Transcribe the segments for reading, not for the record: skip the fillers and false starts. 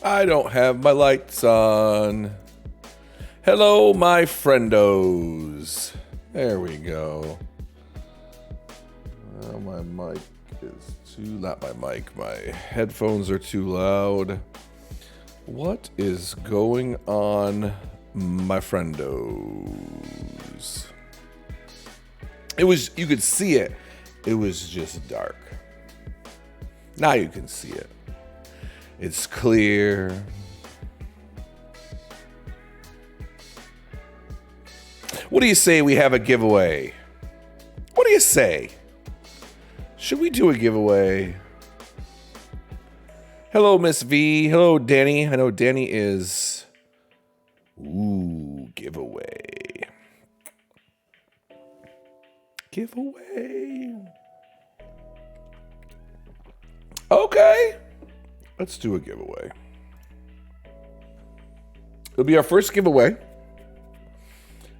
I don't have my lights on. Hello, my friendos. There we go. My mic is not my mic. My headphones are too loud. What is going on, my friendos? You could see it. It was just dark. Now you can see it. It's clear. What do you say we have a giveaway? What do you say? Should we do a giveaway? Hello, Miss V. Hello, Danny. I know Danny is... Ooh, giveaway. Giveaway. Okay. Let's do a giveaway. It'll be our first giveaway.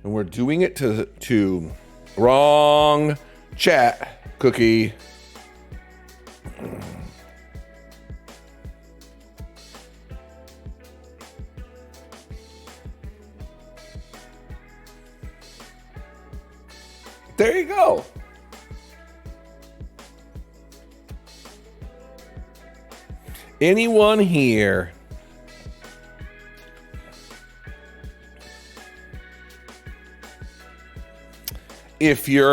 And we're doing it to wrong chat cookie. There you go. Anyone here if you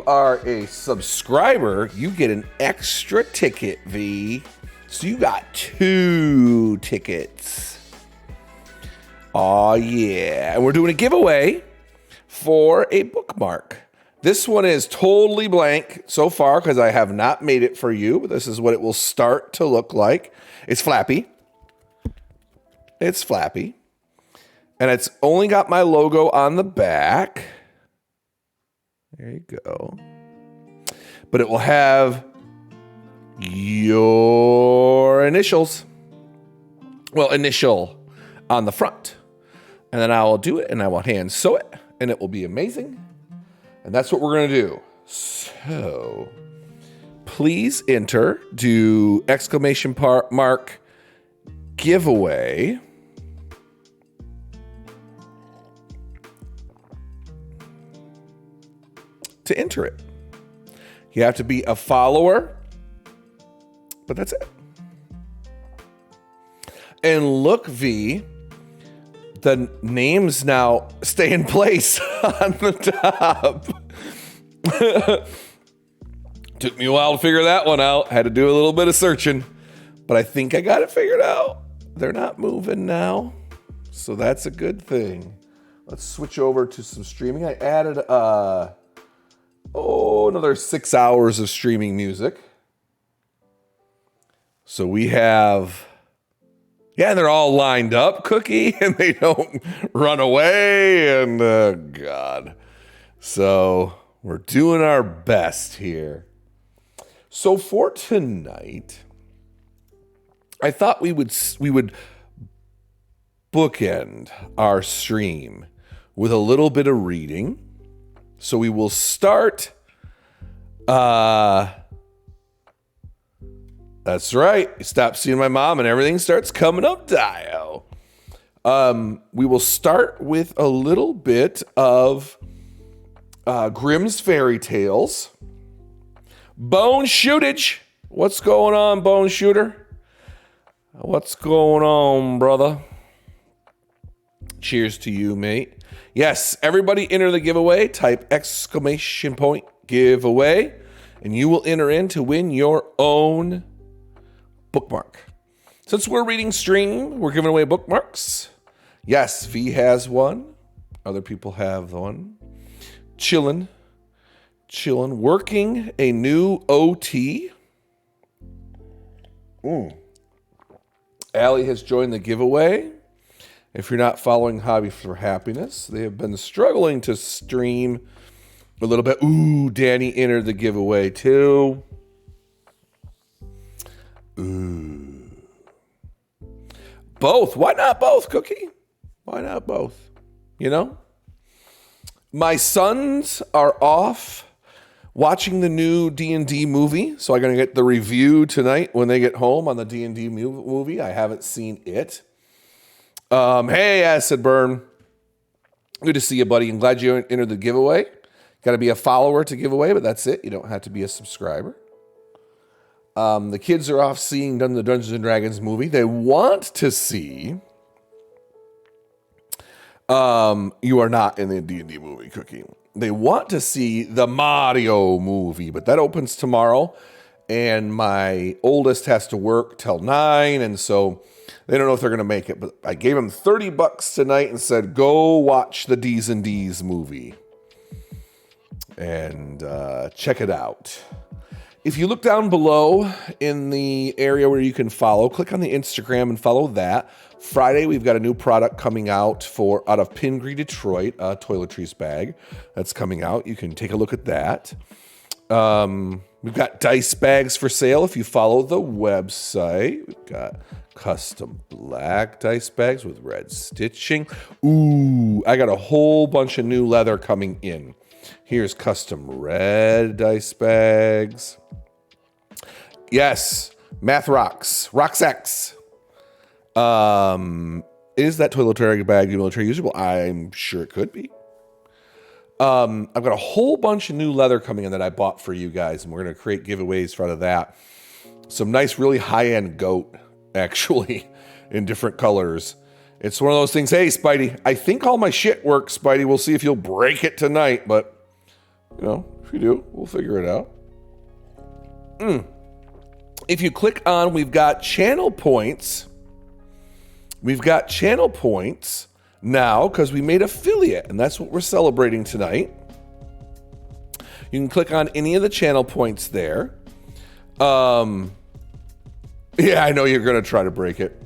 are a subscriber, you get an extra ticket, V. So you got 2 tickets. Oh yeah. And we're doing a giveaway for a bookmark. This one is totally blank so far because I have not made it for you, but this is what it will start to look like. It's flappy. It's flappy. And it's only got my logo on the back. There you go. But it will have your initials. Well, initial on the front. And then I will do it and I will hand sew it and it will be amazing. And that's what we're going to do. So please enter, do exclamation mark giveaway. To enter it. You have to be a follower, but that's it. And look, V, the names now stay in place on the top. Took me a while to figure that one out. Had to do a little bit of searching, but I think I got it figured out. They're not moving now, so that's a good thing. Let's switch over to some streaming. I added another 6 hours of streaming music. So we have, and they're all lined up, Cookie, and they don't run away, and God. So we're doing our best here. So for tonight, I thought we would bookend our stream with a little bit of reading. So we will start. That's right. You stop seeing my mom and everything starts coming up dial. We will start with a little bit of Grimm's fairy tales. Bone shootage. What's going on, Bone Shooter? What's going on, brother? Cheers to you, mate. Yes, everybody enter the giveaway. Type exclamation point giveaway, and you will enter in to win your own bookmark. Since we're reading stream, we're giving away bookmarks. Yes, V has one. Other people have one. Chillin'. Working a new OT. Allie has joined the giveaway. If you're not following Hobby for Happiness, they have been struggling to stream a little bit. Ooh, Danny entered the giveaway too. Ooh. Both. Why not both, Cookie? Why not both? You know? My sons are off watching the new D&D movie. So I'm going to get the review tonight when they get home on the D&D movie. I haven't seen it. Hey, Acid Burn. Good to see you, buddy. I'm glad you entered the giveaway. Got to be a follower to give away, but that's it. You don't have to be a subscriber. The kids are off seeing the Dungeons and Dragons movie. They want to see. You are not in the D&D movie, Cookie. They want to see the Mario movie, but that opens tomorrow, and my oldest has to work till 9, and so they don't know if they're going to make it. But I gave them $30 tonight and said, go watch the D's and D's movie and check it out. If you look down below in the area where you can follow, click on the Instagram and follow that. Friday, we've got a new product coming out out of Pingree, Detroit, a toiletries bag that's coming out. You can take a look at that. We've got dice bags for sale if you follow the website. We've got custom black dice bags with red stitching. Ooh, I got a whole bunch of new leather coming in. Here's custom red dice bags. Yes, Math Rocks, Roxx. Is that toiletry bag military usable? I'm sure it could be. I've got a whole bunch of new leather coming in that I bought for you guys, and we're going to create giveaways out of that. Some nice, really high-end goat, actually, in different colors. It's one of those things, hey, Spidey, I think all my shit works, Spidey. We'll see if you'll break it tonight, but, you know, if you do, we'll figure it out. If you click on, we've got channel points. We've got channel points now because we made affiliate, and that's what we're celebrating tonight. You can click on any of the channel points there. Yeah, I know you're going to try to break it.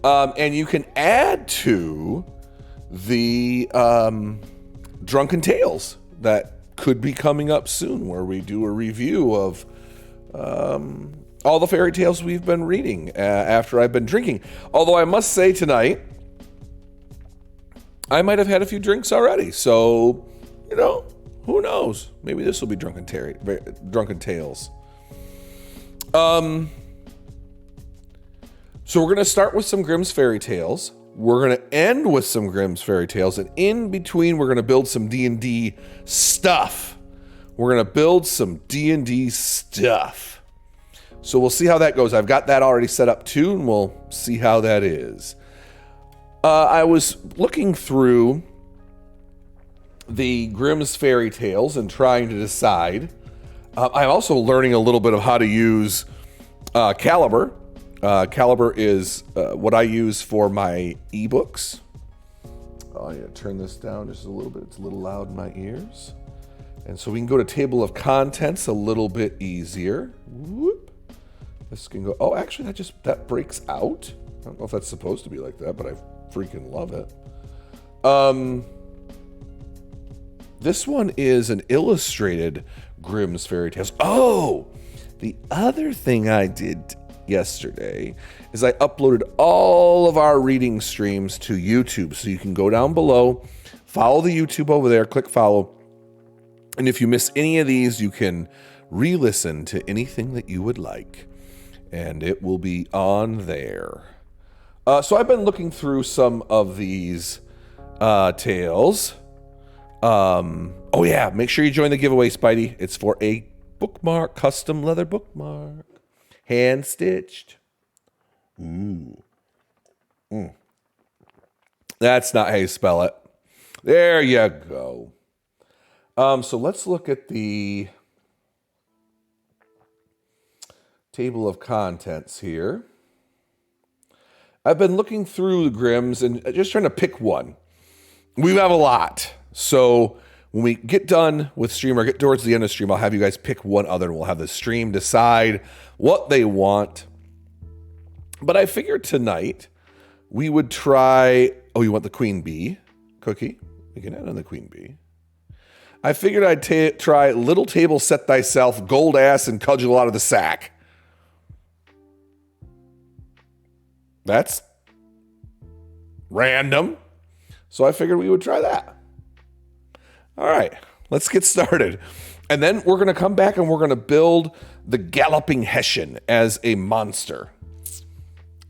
And you can add to the Drunken Tales that could be coming up soon, where we do a review of all the fairy tales we've been reading after I've been drinking. Although I must say tonight, I might have had a few drinks already. So, you know, who knows? Maybe this will be Drunken Tales. So we're going to start with some Grimm's fairy tales. We're going to end with some Grimm's fairy tales. And in between, we're going to build some D&D stuff. We're going to build some D&D stuff. So we'll see how that goes. I've got that already set up too, and we'll see how that is. I was looking through the Grimm's fairy tales and trying to decide. I'm also learning a little bit of how to use Calibre. Calibre is what I use for my ebooks. Oh, yeah, turn this down just a little bit. It's a little loud in my ears. And so we can go to table of contents a little bit easier. Whoop. This can go, oh, actually that breaks out. I don't know if that's supposed to be like that, but I freaking love it. This one is an illustrated Grimm's fairy tales. Oh, the other thing I did yesterday is I uploaded all of our reading streams to YouTube. So you can go down below, follow the YouTube over there, click follow. And if you miss any of these, you can re-listen to anything that you would like. And it will be on there. So I've been looking through some of these tales. Oh yeah, make sure you join the giveaway, Spidey. It's for a bookmark, custom leather bookmark. Hand stitched. Ooh. That's not how you spell it. There you go. So let's look at the table of contents here. I've been looking through the Grimm's and just trying to pick one. We have a lot. So when we get done with stream or get towards the end of stream, I'll have you guys pick one other and we'll have the stream decide what they want. But I figured tonight we would try, oh, you want the queen bee? Cookie? We can add on the queen bee. I figured I'd try little table set thyself, gold ass, and cudgel out of the sack. That's random. So I figured we would try that. All right, let's get started. And then we're going to come back and we're going to build the galloping Hessian as a monster.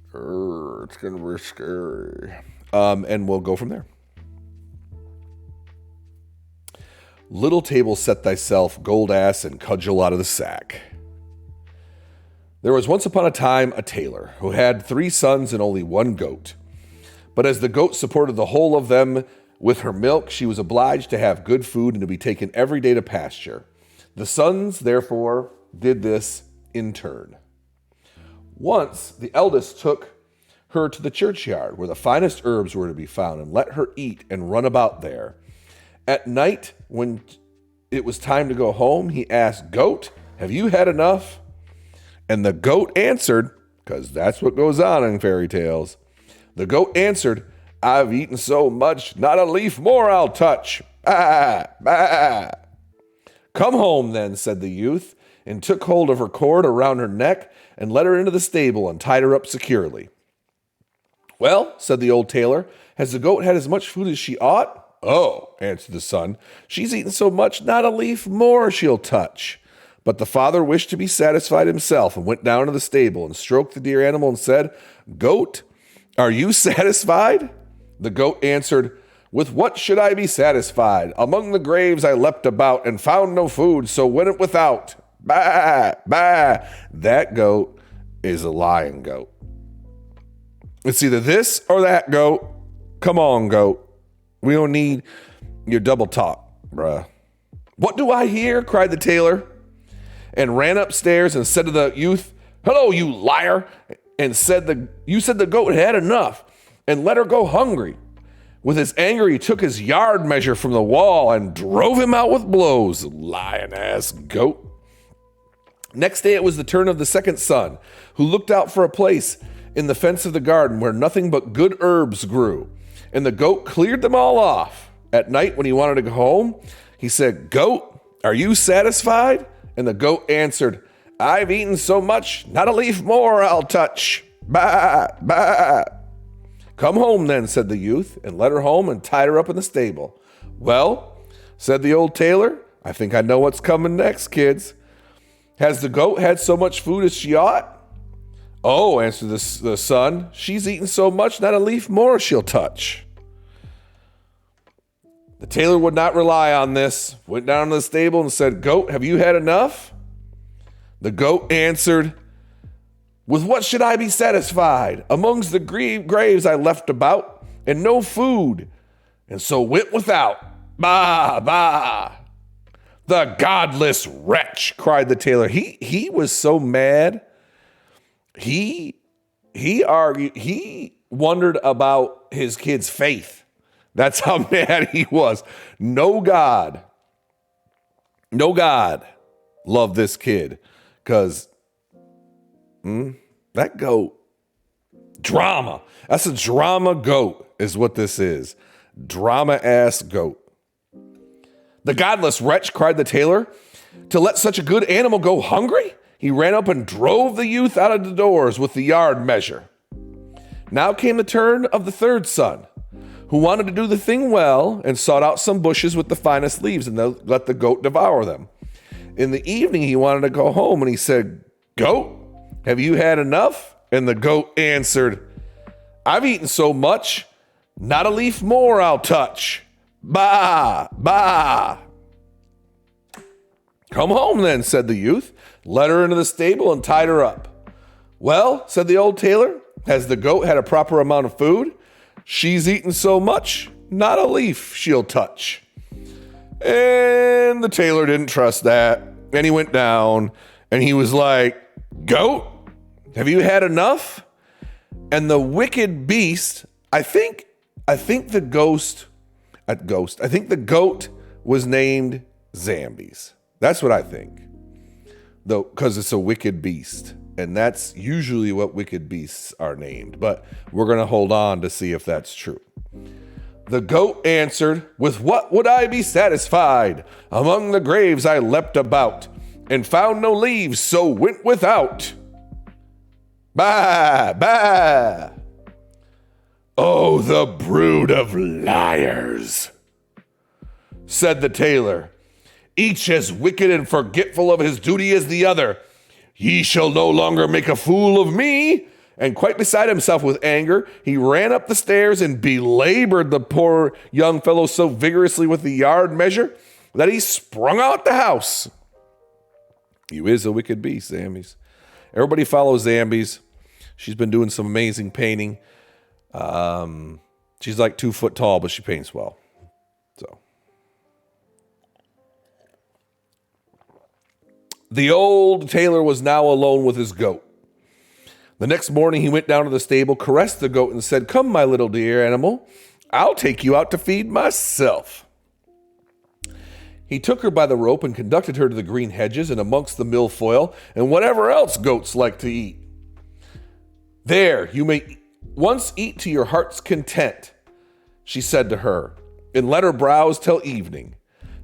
It's going to be scary. And we'll go from there. Little table set thyself, gold ass, and cudgel out of the sack. There was once upon a time a tailor who had 3 sons and only 1 goat. But as the goat supported the whole of them with her milk, she was obliged to have good food and to be taken every day to pasture. The sons, therefore, did this in turn. Once, the eldest took her to the churchyard, where the finest herbs were to be found, and let her eat and run about there. At night, when it was time to go home, he asked, "Goat, have you had enough?" And the goat answered, because that's what goes on in fairy tales. The goat answered, "I've eaten so much, not a leaf more I'll touch. Bah, bah." "Come home then," said the youth, and took hold of her cord around her neck and led her into the stable and tied her up securely. "Well," said the old tailor, "has the goat had as much food as she ought?" "Oh," answered the son, "she's eaten so much, not a leaf more she'll touch." But the father wished to be satisfied himself and went down to the stable and stroked the dear animal and said, "Goat, are you satisfied?" The goat answered, "With what should I be satisfied? Among the graves I leapt about and found no food, so went without. Bah, bah." That goat is a lying goat. It's either this or that goat. Come on, goat. We don't need your double talk, bruh. "What do I hear?" cried the tailor, and ran upstairs and said to the youth, "Hello, you liar!" And you said the goat had enough and let her go hungry. With his anger, he took his yard measure from the wall and drove him out with blows. Lion-ass goat. Next day, it was the turn of the second son, who looked out for a place in the fence of the garden where nothing but good herbs grew. And the goat cleared them all off. At night, when he wanted to go home, he said, "Goat, are you satisfied?" And the goat answered, "I've eaten so much, not a leaf more I'll touch. Bah, bah." "Come home then," said the youth, and led her home and tied her up in the stable. "Well," said the old tailor, "I think I know what's coming next, kids. Has the goat had so much food as she ought?" "Oh," answered the son, "she's eaten so much, not a leaf more she'll touch." The tailor would not rely on this, went down to the stable and said, "Goat, have you had enough?" The goat answered, "With what should I be satisfied? Amongst the graves I left about, and no food, and so went without. Bah, bah." "The godless wretch," cried the tailor. He was so mad. He argued, he wondered about his kid's faith. That's how mad he was. No God loved this kid, because that goat, drama. That's a drama goat is what this is. Drama-ass goat. "The godless wretch," cried the tailor, "to let such a good animal go hungry?" He ran up and drove the youth out of the doors with the yard measure. Now came the turn of the third son, who wanted to do the thing well and sought out some bushes with the finest leaves and let the goat devour them. In the evening, he wanted to go home, and he said, "Goat, have you had enough?" And the goat answered, "I've eaten so much, not a leaf more I'll touch. Bah, bah." "Come home then," said the youth, led her into the stable and tied her up. "Well," said the old tailor, "has the goat had a proper amount of food? She's eaten so much, not a leaf she'll touch." And the tailor didn't trust that, and he went down, and he was like, "Goat, have you had enough?" And the wicked beast, I think the goat was named Zambies. That's what I think, though, because it's a wicked beast, and that's usually what wicked beasts are named. But we're going to hold on to see if that's true. The goat answered, "With what would I be satisfied? Among the graves I leapt about, and found no leaves, so went without. Bah, bah." "Oh, the brood of liars," said the tailor. each as wicked and forgetful of his duty as the other. Ye shall no longer make a fool of me. And quite beside himself with anger, he ran up the stairs and belabored the poor young fellow so vigorously with the yard measure that he sprung out the house. You is a wicked beast, Zambies. Everybody follows Zambies. She's been doing some amazing painting. She's like 2 foot tall, but she paints well. So, the old tailor was now alone with his goat. The next morning he went down to the stable, caressed the goat, and said, "Come, my little dear animal, I'll take you out to feed myself." He took her by the rope and conducted her to the green hedges and amongst the milfoil and whatever else goats like to eat. "There, you may once eat to your heart's content," she said to her, "and let her browse till evening."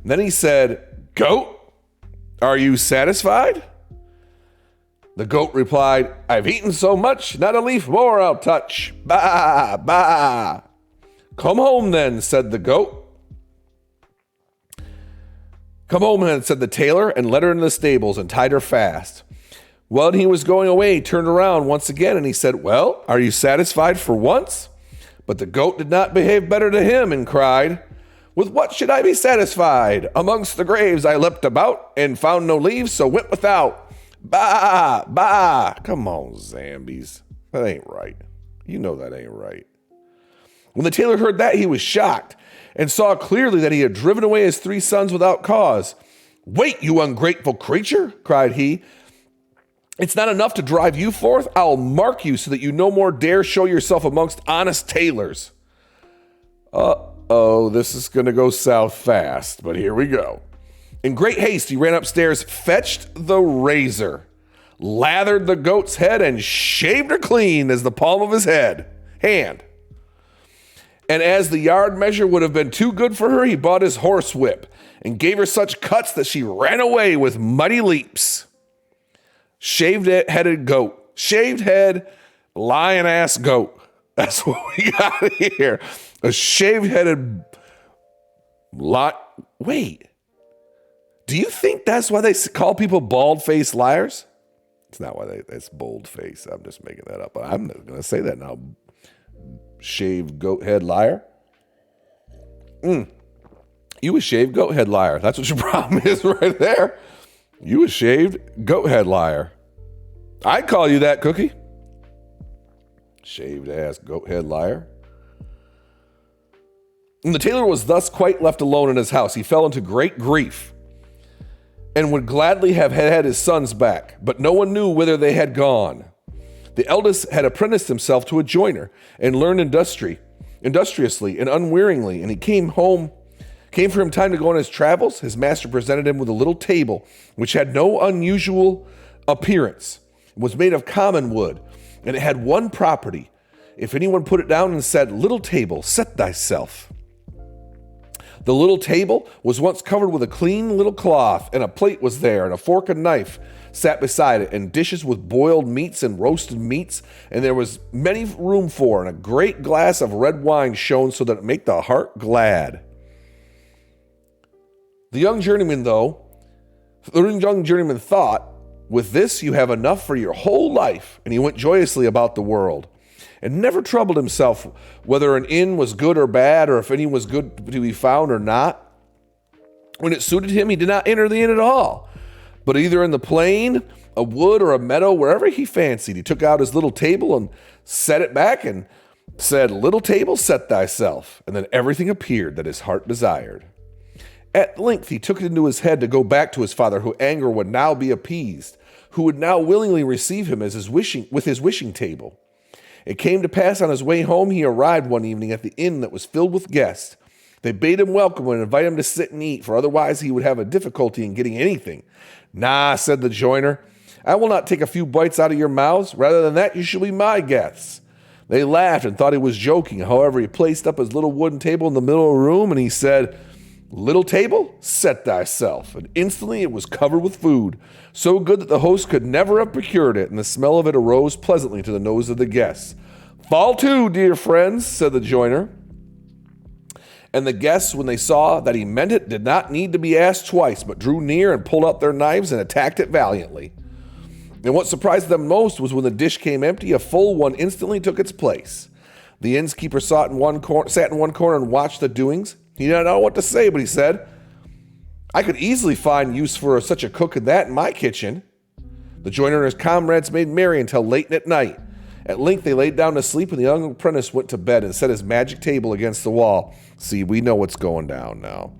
And then he said, "Goat, are you satisfied?" The goat replied, "I've eaten so much, not a leaf more I'll touch. Bah, bah." "Come home then," said the goat. "Come home then," said the tailor, and led her into the stables and tied her fast. Well, he was going away, he turned around once again, and he said, "Well, are you satisfied for once?" But the goat did not behave better to him and cried, "With what should I be satisfied? Amongst the graves I leapt about and found no leaves, so went without. Bah, bah." Come on, Zambies. That ain't right. You know that ain't right. When the tailor heard that, he was shocked and saw clearly that he had driven away his 3 sons without cause. "Wait, you ungrateful creature," cried he. "It's not enough to drive you forth. I'll mark you so that you no more dare show yourself amongst honest tailors." Uh-oh, this is going to go south fast, but here we go. In great haste, he ran upstairs, fetched the razor, lathered the goat's head, and shaved her clean as the palm of his hand. And as the yard measure would have been too good for her, he bought his horsewhip and gave her such cuts that she ran away with mighty leaps. Shaved-headed goat. Shaved head, lion-ass goat. That's what we got here. A shaved-headed Wait. Do you think that's why they call people bald-faced liars? It's not why it's bold-face. I'm just making that up. I'm not going to say that now. Shaved goat head liar. You a shaved goat head liar. That's what your problem is right there. You a shaved goat head liar. I'd call you that, Cookie. Shaved ass goat head liar. And the tailor was thus quite left alone in his house. He fell into great grief and would gladly have had his sons back, but no one knew whither they had gone. The eldest had apprenticed himself to a joiner and learned industriously and unwearingly, and he came for him time to go on his travels. His master presented him with a little table, which had no unusual appearance. It was made of common wood, and it had one property. If anyone put it down and said, "Little table, set thyself." The little table was once covered with a clean little cloth, and a plate was there, and a fork and knife sat beside it, and dishes with boiled meats and roasted meats, and there was many room for, and a great glass of red wine shone so that it made the heart glad. The young journeyman thought, "With this you have enough for your whole life," and he went joyously about the world, and never troubled himself whether an inn was good or bad, or if any was good to be found or not. When it suited him, he did not enter the inn at all, but either in the plain, a wood, or a meadow, wherever he fancied, he took out his little table and set it back and said, "Little table, set thyself," and then everything appeared that his heart desired. At length he took it into his head to go back to his father, whose anger would now be appeased, who would now willingly receive him as his wishing table. It came to pass on his way home, he arrived one evening at the inn that was filled with guests. They bade him welcome and invite him to sit and eat, for otherwise he would have a difficulty in getting anything. "Nah," said the joiner, "I will not take a few bites out of your mouths. Rather than that, you shall be my guests." They laughed and thought he was joking. However, he placed up his little wooden table in the middle of the room, and he said, "Little table, set thyself." And instantly it was covered with food, so good that the host could never have procured it, and the smell of it arose pleasantly to the nose of the guests. "Fall to, dear friends," said the joiner. And the guests, when they saw that he meant it, did not need to be asked twice, but drew near and pulled out their knives and attacked it valiantly. And what surprised them most was when the dish came empty, a full one instantly took its place. The innkeeper sat in one corner and watched the doings. He didn't know what to say, but he said, I could easily find use for such a cook as that in my kitchen. The joiner and his comrades made merry until late at night. At length they laid down to sleep, and the young apprentice went to bed and set his magic table against the wall. See, we know what's going down now.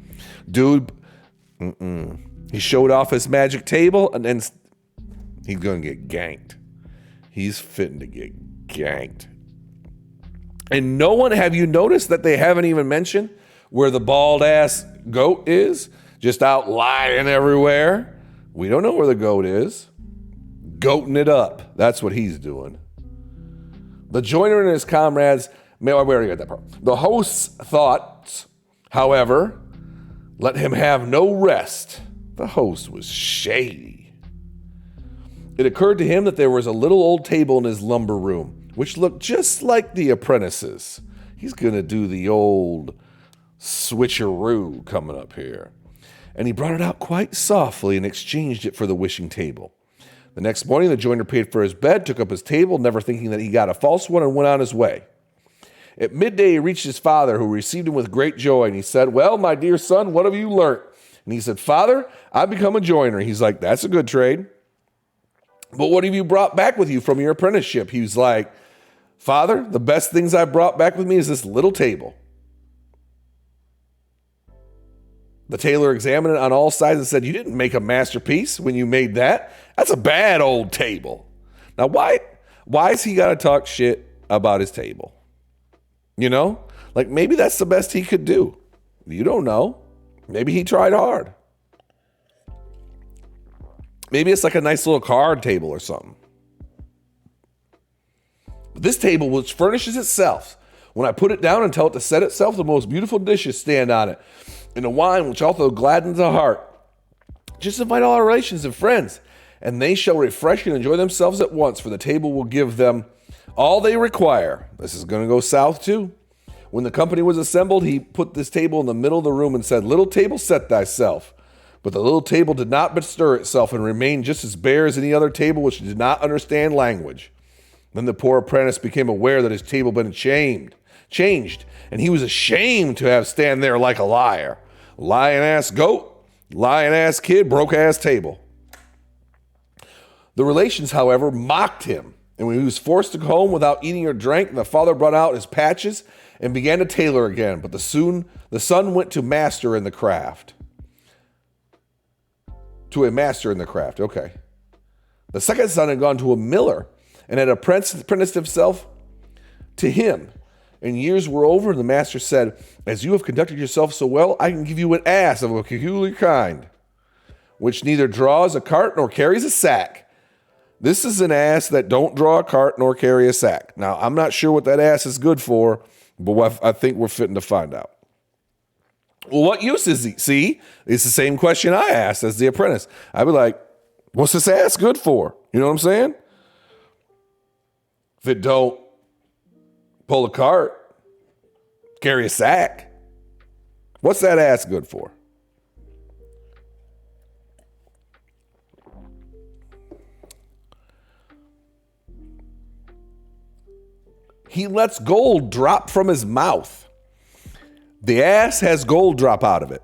Dude, he showed off his magic table, and then he's going to get ganked. He's fitting to get ganked. And no one, have you noticed that they haven't even mentioned where the bald-ass goat is? Just out lying everywhere. We don't know where the goat is. Goating it up. That's what he's doing. The joiner and his comrades, we already got that part. The host's thoughts, however, let him have no rest. The host was shady. It occurred to him that there was a little old table in his lumber room, which looked just like the apprentice's. He's going to do the old switcheroo coming up here. And he brought it out quite softly and exchanged it for the wishing table. The next morning, the joiner paid for his bed, took up his table, never thinking that he got a false one, and went on his way. At midday, he reached his father, who received him with great joy, and he said, well, my dear son, what have you learnt? And he said, Father, I've become a joiner. He's like, that's a good trade. But what have you brought back with you from your apprenticeship? He was like, Father, the best things I brought back with me is this little table. The tailor examined it on all sides and said, you didn't make a masterpiece when you made that. That's a bad old table. Now, why has he got to talk shit about his table? You know, like maybe that's the best he could do. You don't know. Maybe he tried hard. Maybe it's like a nice little card table or something. But this table, which furnishes itself, when I put it down and tell it to set itself, the most beautiful dishes stand on it. And a wine which also gladdens the heart. Just invite all our relations and friends, and they shall refresh and enjoy themselves at once, for the table will give them all they require. This is going to go south too. When the company was assembled, he put this table in the middle of the room and said, little table, set thyself. But the little table did not bestir itself and remained just as bare as any other table which did not understand language. Then the poor apprentice became aware that his table had been changed, and he was ashamed to have stand there like a liar. Lying-ass goat, lying-ass kid, broke-ass table. The relations, however, mocked him, and when he was forced to go home without eating or drink, the father brought out his patches and began to tailor again, but the son went to master in the craft. To a master in the craft, okay. The second son had gone to a miller and had apprenticed himself to him. And years were over, and the master said, as you have conducted yourself so well, I can give you an ass of a peculiar kind, which neither draws a cart nor carries a sack. This is an ass that don't draw a cart nor carry a sack. Now, I'm not sure what that ass is good for, but I think we're fitting to find out. Well, what use is he? See, it's the same question I asked as the apprentice. I'd be like, what's this ass good for? You know what I'm saying? If it don't pull a cart, carry a sack, what's that ass good for? He lets gold drop from his mouth. The ass has gold drop out of it.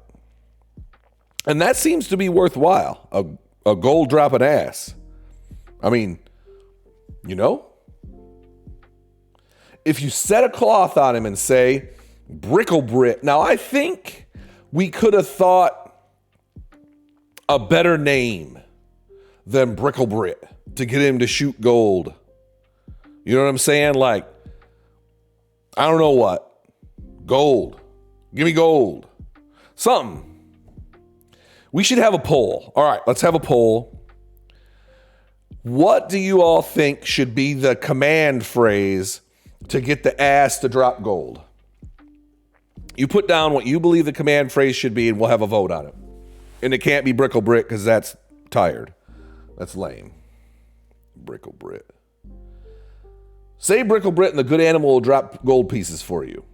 And that seems to be worthwhile, a gold drop an ass. I mean, you know? If you set a cloth on him and say, Bricklebrit. Now, I think we could have thought a better name than Bricklebrit to get him to shoot gold. You know what I'm saying? Like, I don't know what. Gold. Give me gold. Something. We should have a poll. All right, let's have a poll. What do you all think should be the command phrase to get the ass to drop gold? You put down what you believe the command phrase should be, and we'll have a vote on it. And it can't be Bricklebrit because that's tired. That's lame. Bricklebrit. Say Bricklebrit and the good animal will drop gold pieces for you.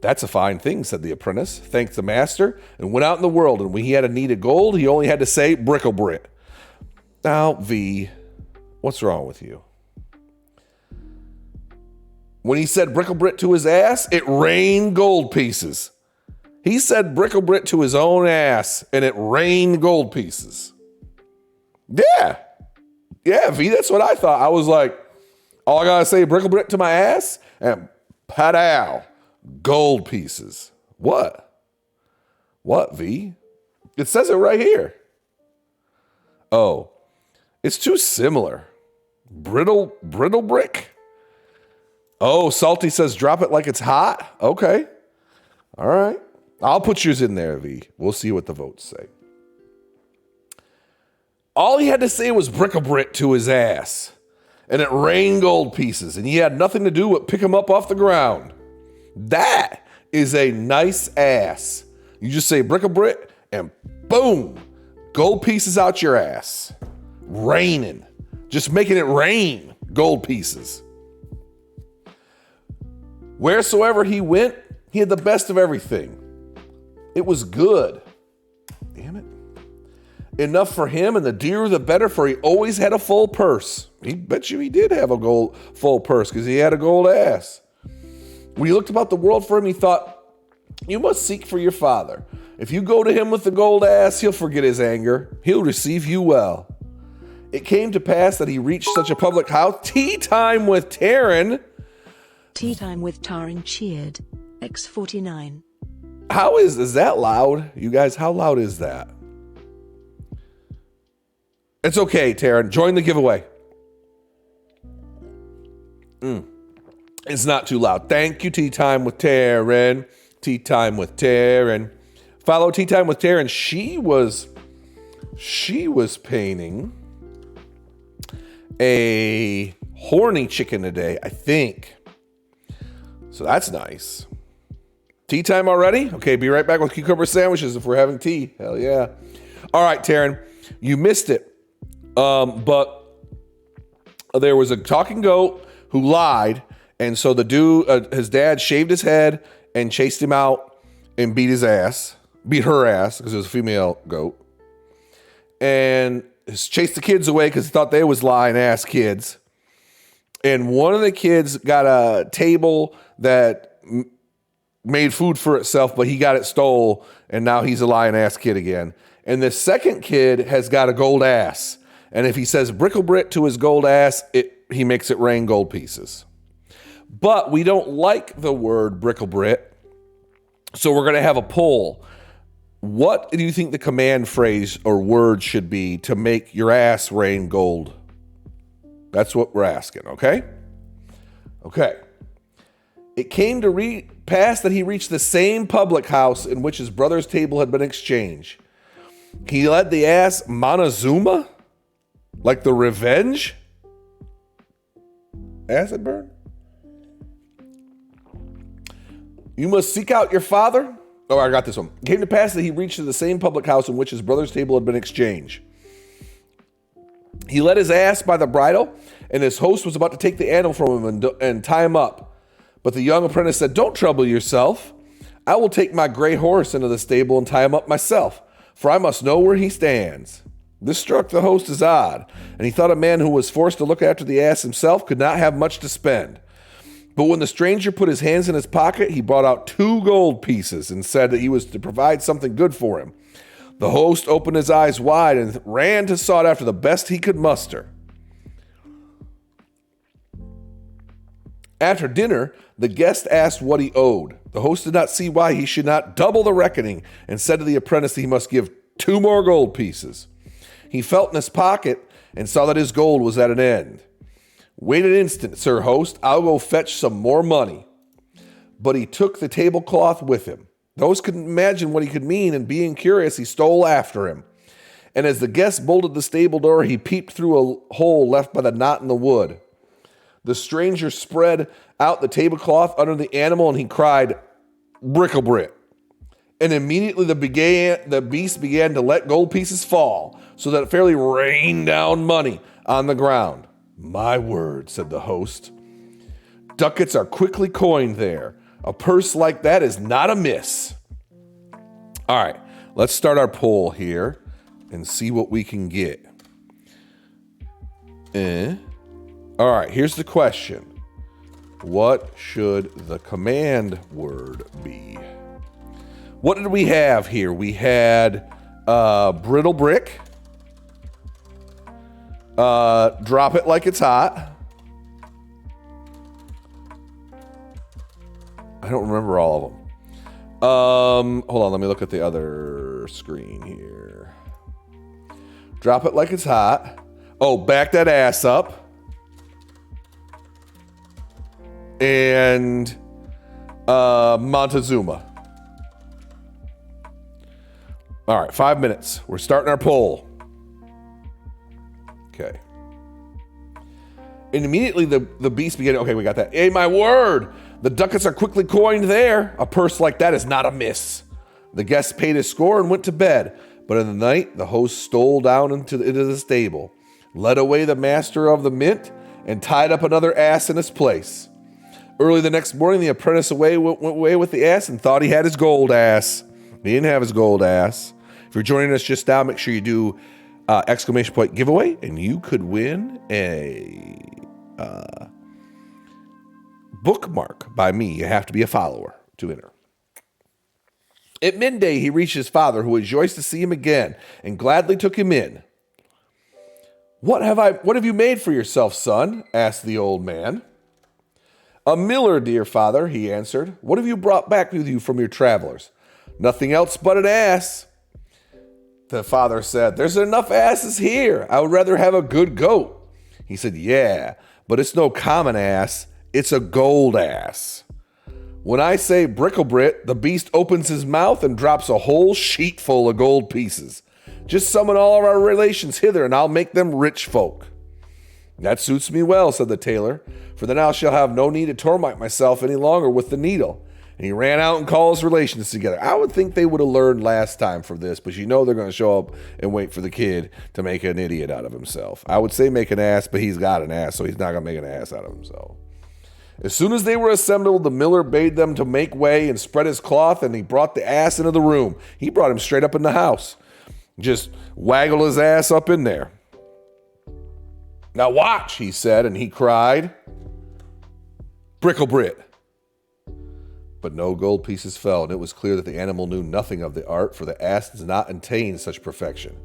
That's a fine thing, said the apprentice, thanked the master, and went out in the world. And when he had a need of gold, he only had to say, brickle-brit. Now, V, what's wrong with you? When he said brickle-brit to his ass, it rained gold pieces. He said brickle-brit to his own ass, and it rained gold pieces. Yeah, V, that's what I thought. I was like, all I gotta say, brickle-brit to my ass, and padow, gold pieces. What? What, V? It says it right here. Oh, it's too similar. Brittle brick? Oh, Salty says drop it like it's hot? Okay. All right. I'll put yours in there, V. We'll see what the votes say. All he had to say was brickle-brit to his ass, and it rained gold pieces, and he had nothing to do but pick him up off the ground. That is a nice ass. You just say brickle-brit, and boom, gold pieces out your ass. Raining. Just making it rain gold pieces. Wheresoever he went, he had the best of everything. It was good. Damn it. Enough for him, and the dearer the better, for he always had a full purse. He bet you he did have a full purse because he had a gold ass. When he looked about the world for him, he thought, you must seek for your father. If you go to him with the gold ass, he'll forget his anger. He'll receive you well. It came to pass that he reached such a public house. Tea time with Taryn. Tea time with Taryn cheered. X49. How is that loud? You guys, how loud is that? It's okay, Taryn. Join the giveaway. It's not too loud. Thank you, Tea Time with Taryn. Tea Time with Taryn. Follow Tea Time with Taryn. She was painting a horny chicken today, I think. So that's nice. Tea time already? Okay, be right back with cucumber sandwiches if we're having tea. Hell yeah. All right, Taryn, you missed it. But there was a talking goat who lied, and so the dude, his dad shaved his head and chased him out and beat her ass, because it was a female goat, and chased the kids away because he thought they was lying ass kids. And one of the kids got a table that made food for itself, but he got it stole, and now he's a lying ass kid again. And the second kid has got a gold ass. And if he says brickle-brit to his gold ass, he makes it rain gold pieces. But we don't like the word brickle-brit, so we're going to have a poll. What do you think the command phrase or word should be to make your ass rain gold? That's what we're asking, okay? Okay. It came to pass that he reached the same public house in which his brother's table had been exchanged. He led the ass Montezuma, like the Revenge? Acid burn? You must seek out your father. Oh, I got this one. It came to pass that he reached to the same public house in which his brother's table had been exchanged. He led his ass by the bridle, and his host was about to take the animal from him and tie him up. But the young apprentice said, don't trouble yourself. I will take my gray horse into the stable and tie him up myself, for I must know where he stands. This struck the host as odd, and he thought a man who was forced to look after the ass himself could not have much to spend. But when the stranger put his hands in his pocket, he brought out 2 gold pieces and said that he was to provide something good for him. The host opened his eyes wide and ran to sought after the best he could muster. After dinner, the guest asked what he owed. The host did not see why he should not double the reckoning and said to the apprentice that he must give 2 more gold pieces. He felt in his pocket and saw that his gold was at an end. Wait an instant, sir host. I'll go fetch some more money. But he took the tablecloth with him. The host couldn't imagine what he could mean, and being curious, he stole after him. And as the guest bolted the stable door, he peeped through a hole left by the knot in the wood. The stranger spread out the tablecloth under the animal, and he cried, brickle-brit. And immediately the beast began to let gold pieces fall, so that it fairly rained down money on the ground. My word, said the host. Ducats are quickly coined there. A purse like that is not amiss. All right, let's start our poll here and see what we can get. All right, here's the question. What should the command word be? What did we have here? We had brittle brick, drop it like it's hot. I don't remember all of them. Hold on, let me look at the other screen here. Drop it like it's hot. Oh, back that ass up. And Montezuma. All right, 5 minutes. We're starting our poll. Okay. And immediately the beast began. Okay, we got that. Hey, my word! The ducats are quickly coined there. A purse like that is not amiss. The guest paid his score and went to bed. But in the night, the host stole down into the stable, led away the master of the mint, and tied up another ass in its place. Early the next morning, the apprentice went away with the ass and thought he had his gold ass. He didn't have his gold ass. If you're joining us just now, make sure you do exclamation point giveaway, and you could win a bookmark by me. You have to be a follower to enter. At midday, he reached his father, who rejoiced to see him again, and gladly took him in. What have you made for yourself, son? Asked the old man. A miller, dear father, he answered. What have you brought back with you from your travelers? Nothing else but an ass. The father said, there's enough asses here. I would rather have a good goat. He said, yeah, but it's no common ass. It's a gold ass. When I say Bricklebrit, the beast opens his mouth and drops a whole sheet full of gold pieces. Just summon all of our relations hither, and I'll make them rich folk. That suits me well, said the tailor, for then I shall have no need to torment myself any longer with the needle. And he ran out and called his relations together. I would think they would have learned last time from this, but you know they're going to show up and wait for the kid to make an idiot out of himself. I would say make an ass, but he's got an ass, so he's not going to make an ass out of himself. As soon as they were assembled, the miller bade them to make way and spread his cloth, and he brought the ass into the room. He brought him straight up in the house. Just waggled his ass up in there. Now watch, he said, and he cried, Bricklebrit. But no gold pieces fell, and it was clear that the animal knew nothing of the art, for the ass does not attain such perfection.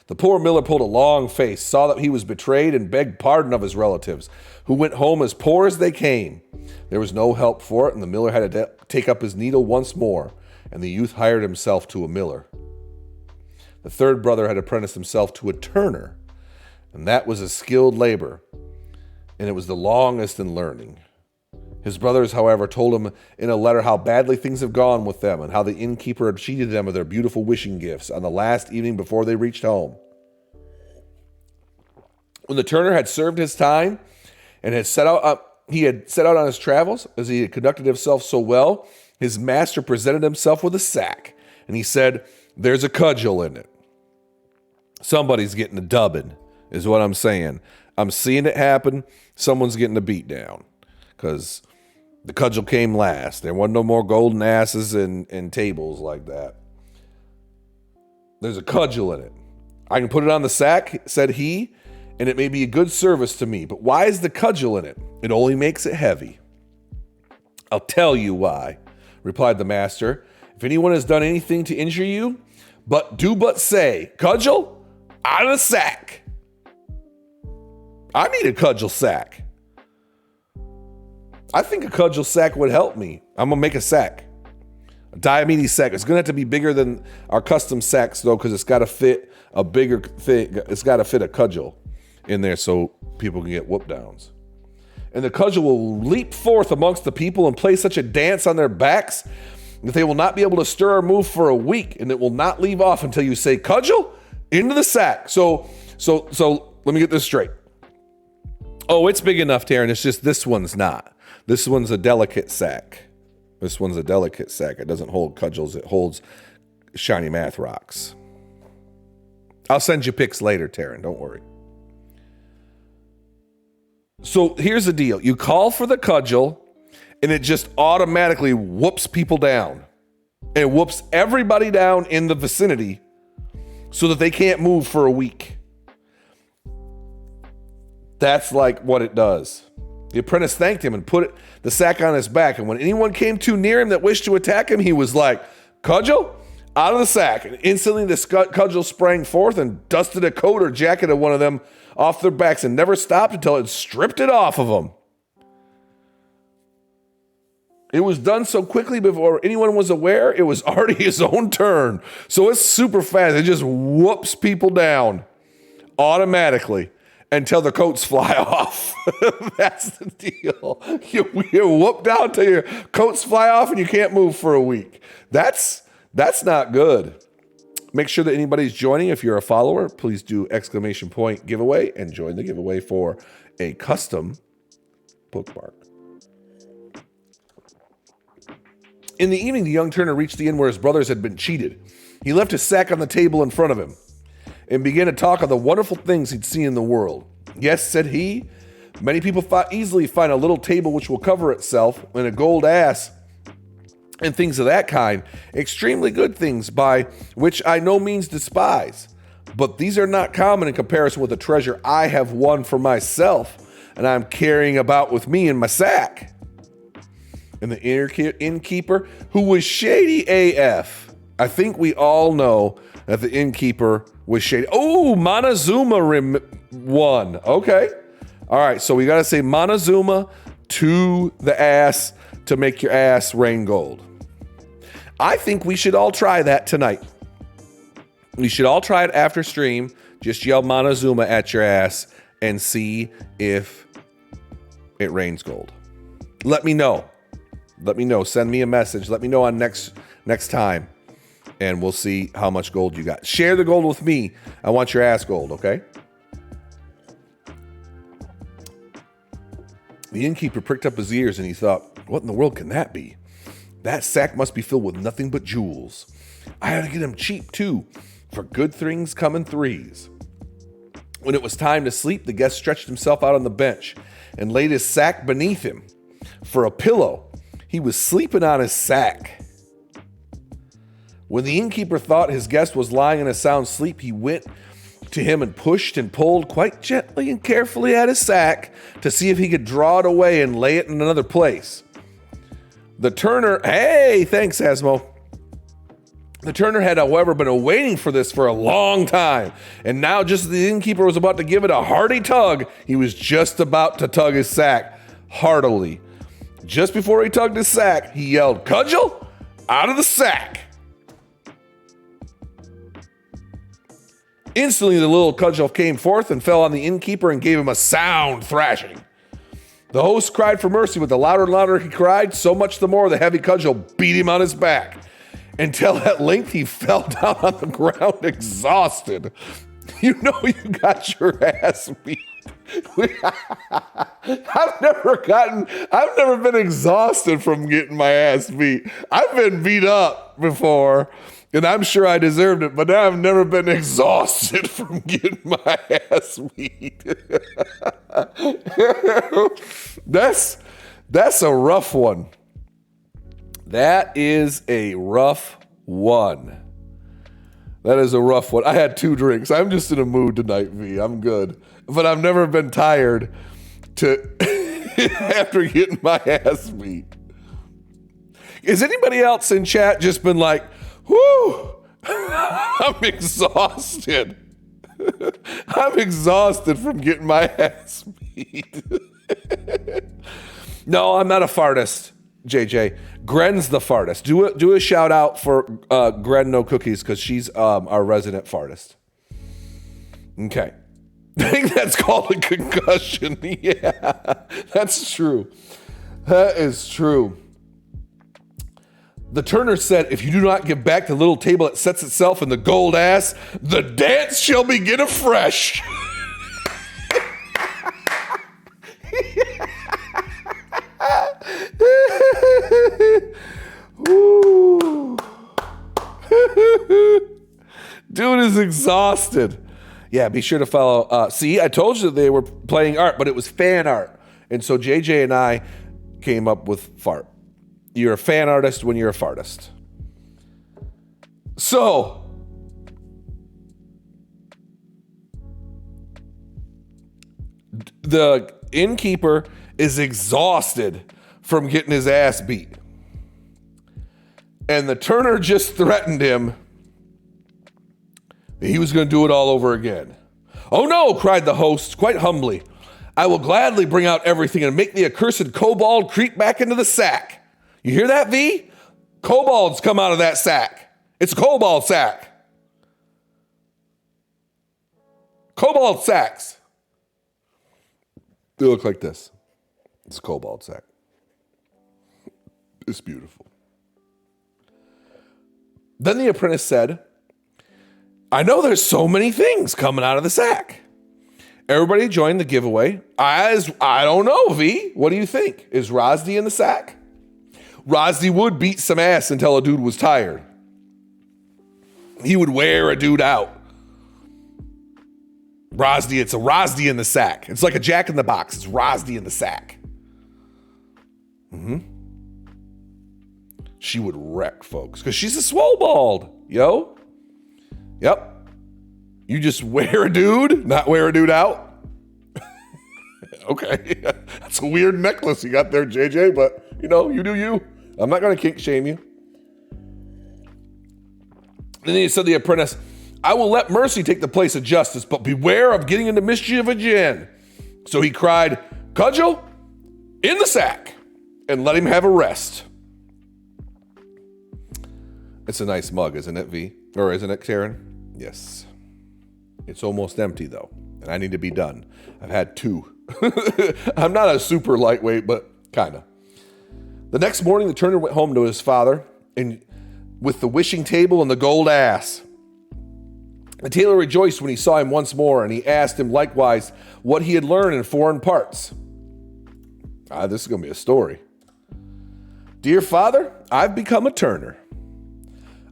The poor miller pulled a long face, saw that he was betrayed, and begged pardon of his relatives, who went home as poor as they came. There was no help for it, and the miller had to take up his needle once more, and the youth hired himself to a miller. The third brother had apprenticed himself to a turner, and that was a skilled labor, and it was the longest in learning. His brothers, however, told him in a letter how badly things have gone with them, and how the innkeeper had cheated them of their beautiful wishing gifts on the last evening before they reached home. When the turner had served his time and had set out on his travels, as he had conducted himself so well, his master presented himself with a sack, and he said, there's a cudgel in it. Somebody's getting a dubbing, is what I'm saying. I'm seeing it happen. Someone's getting a beat down, because the cudgel came last. There wasn't no more golden asses and tables like that. There's a cudgel in it. I can put it on the sack, said he, and it may be a good service to me. But why is the cudgel in it? It only makes it heavy. I'll tell you why, replied the master. If anyone has done anything to injure you, but say, cudgel, out of the sack. I need a cudgel sack. I think a cudgel sack would help me. I'm going to make a sack. A Diomedes sack. It's going to have to be bigger than our custom sacks, though, because it's got to fit a bigger thing. It's got to fit a cudgel in there so people can get whoop downs. And the cudgel will leap forth amongst the people and play such a dance on their backs that they will not be able to stir or move for a week, and it will not leave off until you say, cudgel, into the sack. So let me get this straight. Oh, it's big enough, Taryn. It's just this one's not. This one's a delicate sack. This one's a delicate sack. It doesn't hold cudgels. It holds shiny math rocks. I'll send you pics later, Taryn. Don't worry. So here's the deal. You call for the cudgel, and it just automatically whoops people down. And it whoops everybody down in the vicinity so that they can't move for a week. That's like what it does. The apprentice thanked him and put the sack on his back. And when anyone came too near him that wished to attack him, he was like, "Cudgel, out of the sack." And instantly the cudgel sprang forth and dusted a coat or jacket of one of them off their backs and never stopped until it stripped it off of them. It was done so quickly before anyone was aware, it was already his own turn. So it's super fast. It just whoops people down automatically until the coats fly off. That's the deal. You're whooped down till your coats fly off and you can't move for a week. That's not good. Make sure that anybody's joining. If you're a follower, please do ! giveaway and join the giveaway for a custom bookmark. In the evening, the young Turner reached the inn where his brothers had been cheated. He left his sack on the table in front of him and began to talk of the wonderful things he'd seen in the world. "Yes," said he, "many people easily find a little table which will cover itself, and a gold ass, and things of that kind, extremely good things by which I no means despise. But these are not common in comparison with the treasure I have won for myself, and I'm carrying about with me in my sack." And the innkeeper, who was shady AF. I think we all know that the innkeeper was shady. Oh, Montezuma won. Okay. All right, so we got to say Montezuma to the ass to make your ass rain gold. I think we should all try that tonight. We should all try it after stream. Just yell Montezuma at your ass and see if it rains gold. Let me know. Let me know. Send me a message. Let me know on next time, and we'll see how much gold you got. Share the gold with me. I want your ass gold, okay? The innkeeper pricked up his ears, and he thought, "What in the world can that be? That sack must be filled with nothing but jewels. I ought to get them cheap, too, for good things come in threes." When it was time to sleep, the guest stretched himself out on the bench and laid his sack beneath him for a pillow. He was sleeping on his sack. When the innkeeper thought his guest was lying in a sound sleep, he went to him and pushed and pulled quite gently and carefully at his sack to see if he could draw it away and lay it in another place. The Turner, hey, thanks, Asmo. The Turner had, however, been waiting for this for a long time, and now just as the innkeeper was about to give it a hearty tug, he was just about to tug his sack heartily. Just before he tugged his sack, he yelled, "Cudgel, out of the sack!" Instantly, the little cudgel came forth and fell on the innkeeper and gave him a sound thrashing. The host cried for mercy, but the louder and louder he cried, so much the more the heavy cudgel beat him on his back, until at length he fell down on the ground exhausted. You know you got your ass beat. I've never been exhausted from getting my ass beat. I've been beat up before, and I'm sure I deserved it, but I've never been exhausted from getting my ass beat. That's a rough one. That is a rough one. That is a rough one. I had 2 drinks. I'm just in a mood tonight, V. I'm good. But I've never been tired after getting my ass beat. Is anybody else in chat just been like, whoo, I'm exhausted. I'm exhausted from getting my ass beat. No, I'm not a fartist, JJ. Gren's the fartist. Do a shout out for Gren No Cookies, because she's our resident fartist. Okay. I think that's called a concussion. Yeah, that's true. That is true. The Turner said, "If you do not give back the little table that sets itself in the gold ass, the dance shall begin afresh." Dude is exhausted. Yeah, be sure to follow. See, I told you they were playing art, but it was fan art. And so JJ and I came up with fart. You're a fan artist when you're a fartist. So, the innkeeper is exhausted from getting his ass beat. And the Turner just threatened him that he was going to do it all over again. "Oh no," cried the host, quite humbly. "I will gladly bring out everything and make the accursed kobold creep back into the sack." You hear that, V? Kobolds come out of that sack. It's a kobold sack. Kobold sacks. They look like this. It's a kobold sack. It's beautiful. Then the apprentice said, "I know there's so many things coming out of the sack." Everybody joined the giveaway. I don't know, V. What do you think? Is Rosdi in the sack? Rosdi would beat some ass until a dude was tired. He would wear a dude out. Rosdi, it's a Rosdi in the sack. It's like a Jack in the Box. It's Rosdi in the sack. She would wreck folks because she's a swole bald, yo. Yep. You just wear a dude, not wear a dude out. Okay. That's a weird necklace you got there, JJ, but you do you. I'm not going to kink shame you. Then he said to the apprentice, "I will let mercy take the place of justice, but beware of getting into mischief again." So he cried, "Cudgel, in the sack, and let him have a rest." It's a nice mug, isn't it, V? Or isn't it, Karen? Yes. It's almost empty, though, and I need to be done. I've had 2. I'm not a super lightweight, but kind of. The next morning, the Turner went home to his father and with the wishing table and the gold ass. The tailor rejoiced when he saw him once more, and he asked him likewise what he had learned in foreign parts. This is going to be a story. "Dear father, I've become a turner.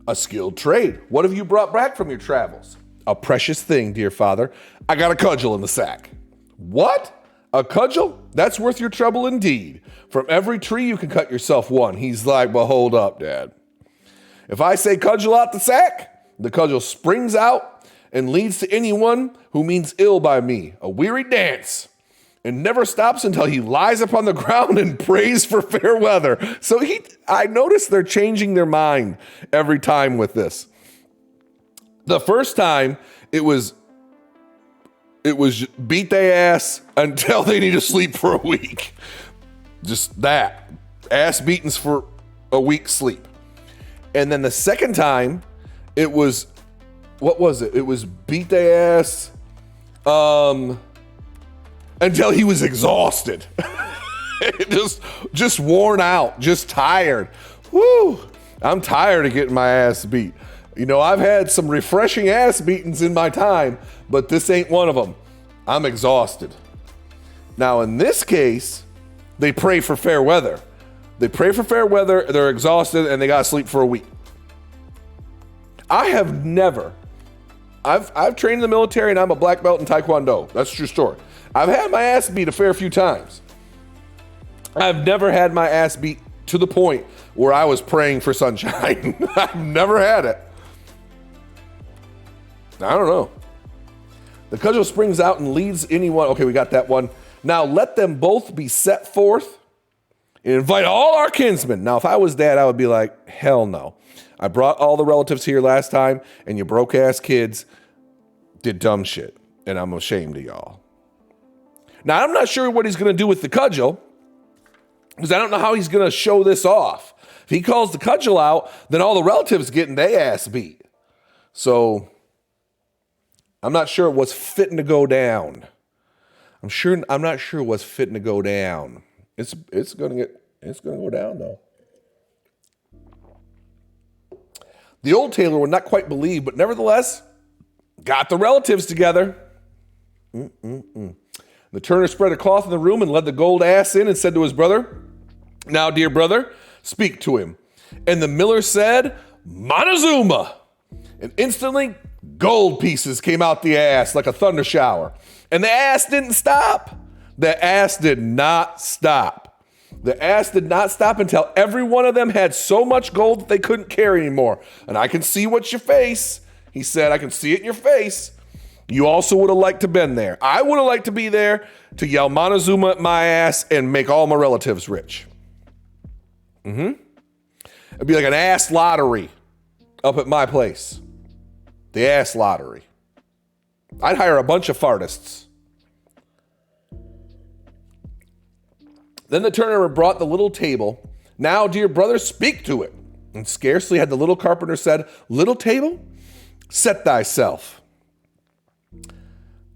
A skilled trade. What have you brought back from your travels?" "A precious thing, dear father. I got a cudgel in the sack." "What? A cudgel? That's worth your trouble indeed. From every tree you can cut yourself one." He's like, "Well, hold up, Dad. If I say cudgel out the sack, the cudgel springs out and leads to anyone who means ill by me, a weary dance, and never stops until he lies upon the ground and prays for fair weather." So I noticed they're changing their mind every time with this. The first time it was beat their ass until they need to sleep for a week. Just that. Ass beatings for a week's sleep. And then the second time it was, what was it? It was beat their ass until he was exhausted. just worn out, just tired. Woo! I'm tired of getting my ass beat. I've had some refreshing ass beatings in my time, but this ain't one of them. I'm exhausted. Now, in this case, they pray for fair weather. They pray for fair weather, they're exhausted, and they got to sleep for a week. I've trained in the military, and I'm a black belt in Taekwondo. That's a true story. I've had my ass beat a fair few times. I've never had my ass beat to the point where I was praying for sunshine. I've never had it. I don't know. The cudgel springs out and leads anyone. Okay, we got that one. "Now let them both be set forth and invite all our kinsmen." Now, if I was Dad, I would be like, hell no. I brought all the relatives here last time, and you broke ass kids did dumb shit, and I'm ashamed of y'all. Now, I'm not sure what he's going to do with the cudgel, because I don't know how he's going to show this off. If he calls the cudgel out, then all the relatives getting their ass beat. So I'm not sure what's fitting to go down. I'm not sure what's fitting to go down. It's gonna go down though. The old tailor would not quite believe, but nevertheless got the relatives together. The turner spread a cloth in the room and led the gold ass in and said to his brother, "Now, dear brother, speak to him." And the miller said, "Montezuma." And instantly Gold pieces came out the ass like a thunder shower. And the ass didn't stop. The ass did not stop. The ass did not stop until every one of them had so much gold that they couldn't carry anymore. And I can see what you face. He said, I can see it in your face. You also would have liked to been there. I would have liked to be there to yell Montezuma at my ass and make all my relatives rich. It'd be like an ass lottery up at my place. The ass lottery. I'd hire a bunch of fartists. Then the turner brought the little table. Now, dear brother, speak to it. And scarcely had the little carpenter said, little table, set thyself.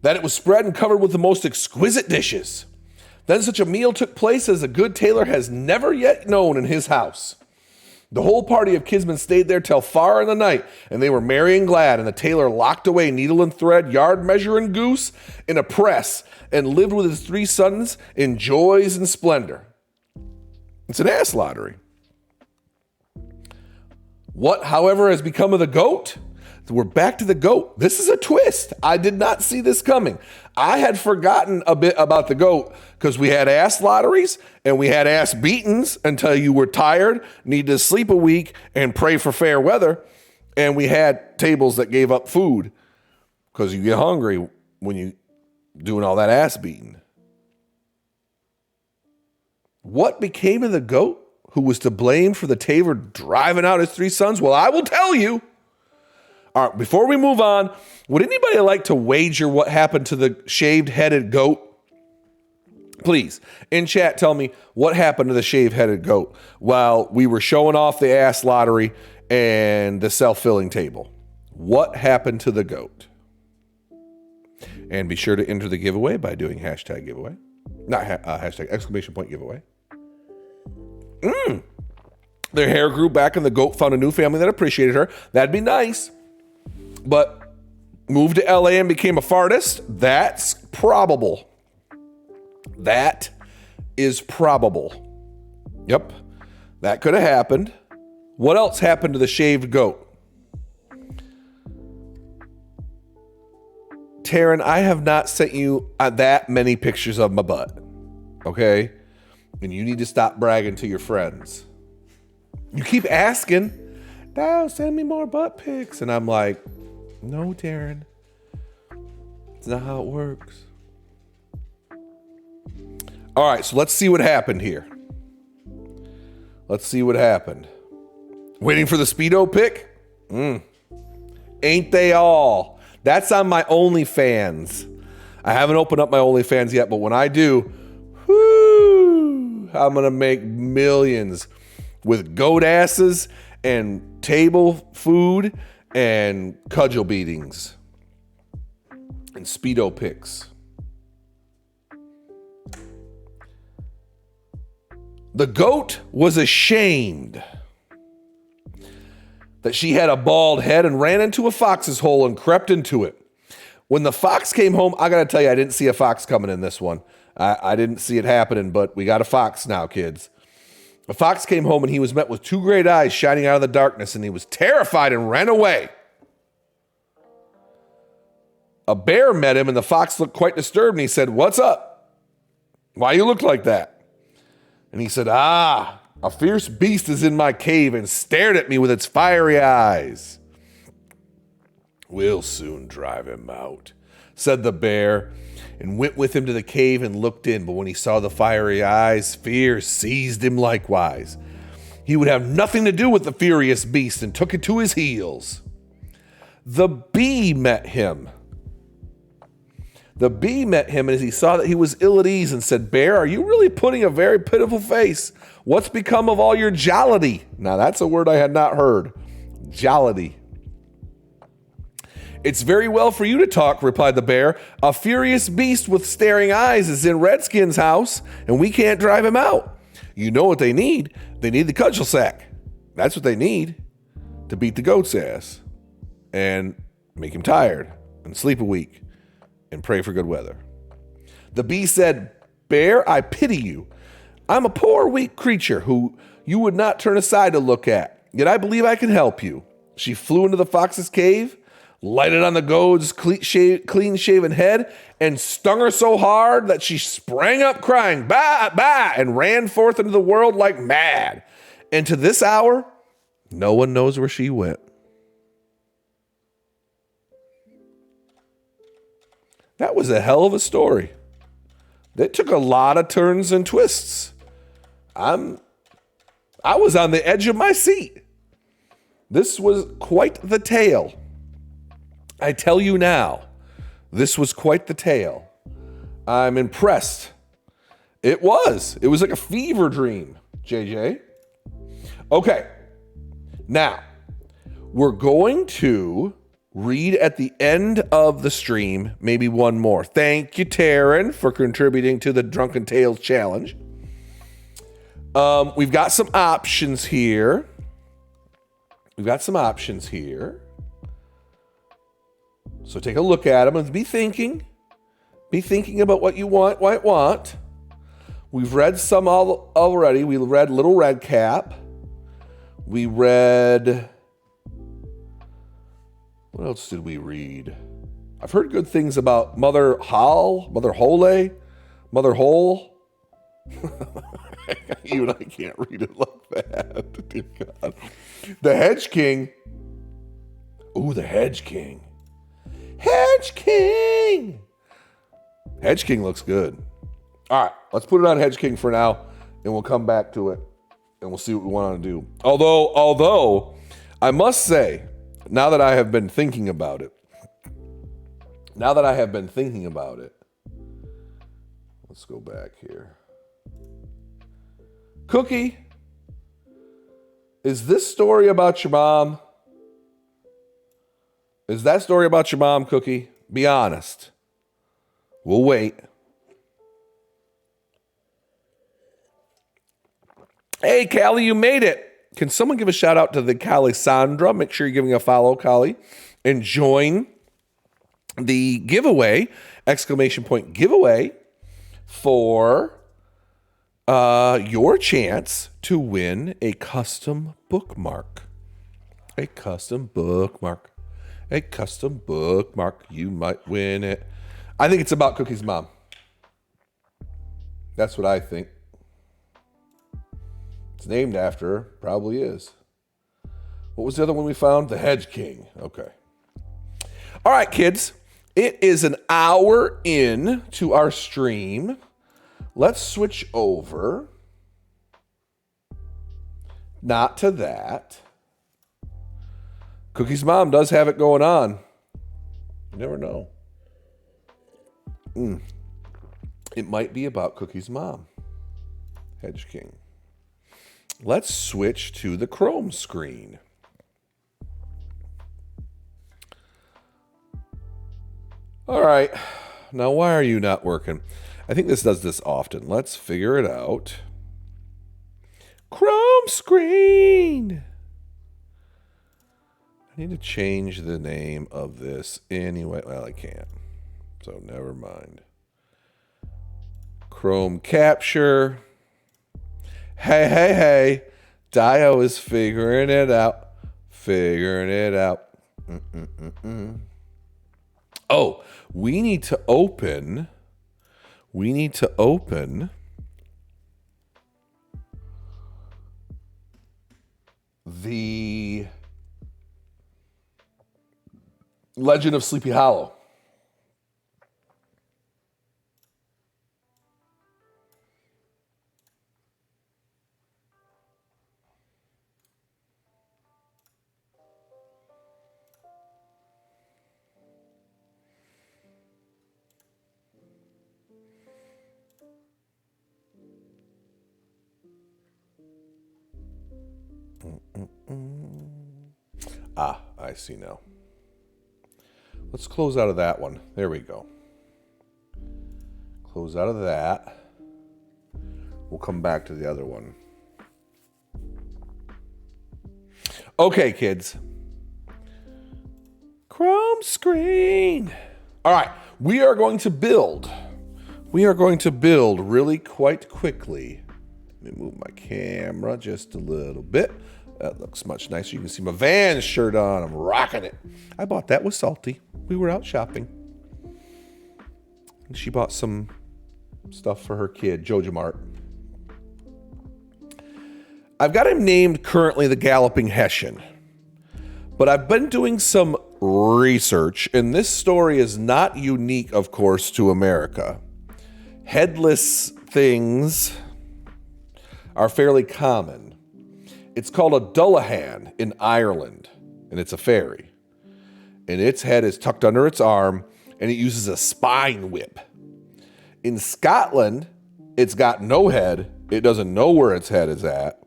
That it was spread and covered with the most exquisite dishes. Then such a meal took place as a good tailor has never yet known in his house. The whole party of kinsmen stayed there till far in the night, and they were merry and glad, and the tailor locked away needle and thread, yard measure and goose in a press, and lived with his 3 sons in joys and splendor. It's an ass lottery. What, however, has become of the goat? We're back to the goat. This is a twist. I did not see this coming. I had forgotten a bit about the goat because we had ass lotteries and we had ass beatings until you were tired, needed to sleep a week and pray for fair weather. And we had tables that gave up food because you get hungry when you doing all that ass beating. What became of the goat who was to blame for the tailor driving out his 3 sons? Well, I will tell you. All right, before we move on, would anybody like to wager what happened to the shaved-headed goat? Please, in chat, tell me what happened to the shaved-headed goat while we were showing off the ass lottery and the self-filling table. What happened to the goat? And be sure to enter the giveaway by doing hashtag giveaway. Not hashtag, exclamation point giveaway. Their hair grew back and the goat found a new family that appreciated her. That'd be nice. But moved to LA and became a fartist? That's probable. That is probable. Yep, that could have happened. What else happened to the shaved goat? Taryn, I have not sent you that many pictures of my butt. Okay? And you need to stop bragging to your friends. You keep asking, no, send me more butt pics. And I'm like, no, Taryn. It's not how it works. All right, so let's see what happened here. Let's see what happened. Waiting for the Speedo pic? Ain't they all? That's on my OnlyFans. I haven't opened up my OnlyFans yet, but when I do, I'm going to make millions with goat asses and table food and cudgel beatings and Speedo pics. The goat was ashamed that she had a bald head and ran into a fox's hole and crept into it. When the fox came home, I got to tell you, I didn't see a fox coming in this one. I didn't see it happening, but we got a fox now, kids. A fox came home and he was met with 2 great eyes shining out of the darkness, and he was terrified and ran away. A bear met him and the fox looked quite disturbed, and he said, "What's up? Why you look like that?" And he said, a fierce beast is in my cave and stared at me with its fiery eyes. "We'll soon drive him out," said the bear, and went with him to the cave and looked in. But when he saw the fiery eyes, fear seized him likewise. He would have nothing to do with the furious beast and took it to his heels. The bee met him. And as he saw that he was ill at ease and said, "Bear, are you really putting a very pitiful face? What's become of all your jollity?" Now that's a word I had not heard. Jollity. "It's very well for you to talk," replied the bear. "A furious beast with staring eyes is in Redskin's house, and we can't drive him out. You know what they need? They need the cudgel sack. That's what they need to beat the goat's ass and make him tired and sleep a week and pray for good weather." The bee said, "Bear, I pity you. I'm a poor, weak creature who you would not turn aside to look at, yet I believe I can help you." She flew into the fox's cave, lighted on the goat's clean-shaven head, and stung her so hard that she sprang up crying, "Bah, bah," and ran forth into the world like mad. And to this hour, no one knows where she went. That was a hell of a story. That took a lot of turns and twists. I was on the edge of my seat. This was quite the tale. I tell you now, this was quite the tale. I'm impressed. It was like a fever dream, JJ. Okay, now we're going to read at the end of the stream, maybe one more. Thank you, Taryn, for contributing to the Drunken Tales Challenge. We've got some options here. So take a look at them and be thinking about what you want. We've read some already. We read Little Red Cap. We read... What else did we read? I've heard good things about Mother Hole. Even I can't read it like that. Dear God. The Hedge King. Ooh, the Hedge King. Hedge King looks good. All right, let's put it on Hedge King for now, and we'll come back to it, and we'll see what we want to do. Although, I must say, now that I have been thinking about it, let's go back here. Cookie, is this story about your mom? Is that story about your mom, Cookie? Be honest. We'll wait. Hey, Callie, you made it. Can someone give a shout out to the Callie Sandra? Make sure you're giving a follow, Callie, and join the giveaway, ! Giveaway for your chance to win a custom bookmark. A custom bookmark. You might win it. I think it's about Cookie's mom. That's what I think. It's named after her. Probably is. What was the other one we found? The Hedge King. Okay. All right, kids. It is an hour in to our stream. Let's switch over. Not to that. Cookie's mom does have it going on. You never know. It might be about Cookie's mom. Hedge King. Let's switch to the Chrome screen. All right. Now, why are you not working? I think this does this often. Let's figure it out. Chrome screen. I need to change the name of this anyway. Well, I can't. So never mind. Chrome capture. Hey. Dio is figuring it out. Oh, we need to open the Legend of Sleepy Hollow. I see now. Let's close out of that one. There we go. Close out of that. We'll come back to the other one. Okay, kids. Chrome screen. All right. We are going to build really quite quickly. Let me move my camera just a little bit. That looks much nicer. You can see my Vans shirt on. I'm rocking it. I bought that with Salty. We were out shopping. And she bought some stuff for her kid, Jojo Mart. I've got him named currently the Galloping Hessian. But I've been doing some research, and this story is not unique, of course, to America. Headless things are fairly common. It's called a Dullahan in Ireland, and it's a fairy. And its head is tucked under its arm, and it uses a spine whip. In Scotland, it's got no head. It doesn't know where its head is at,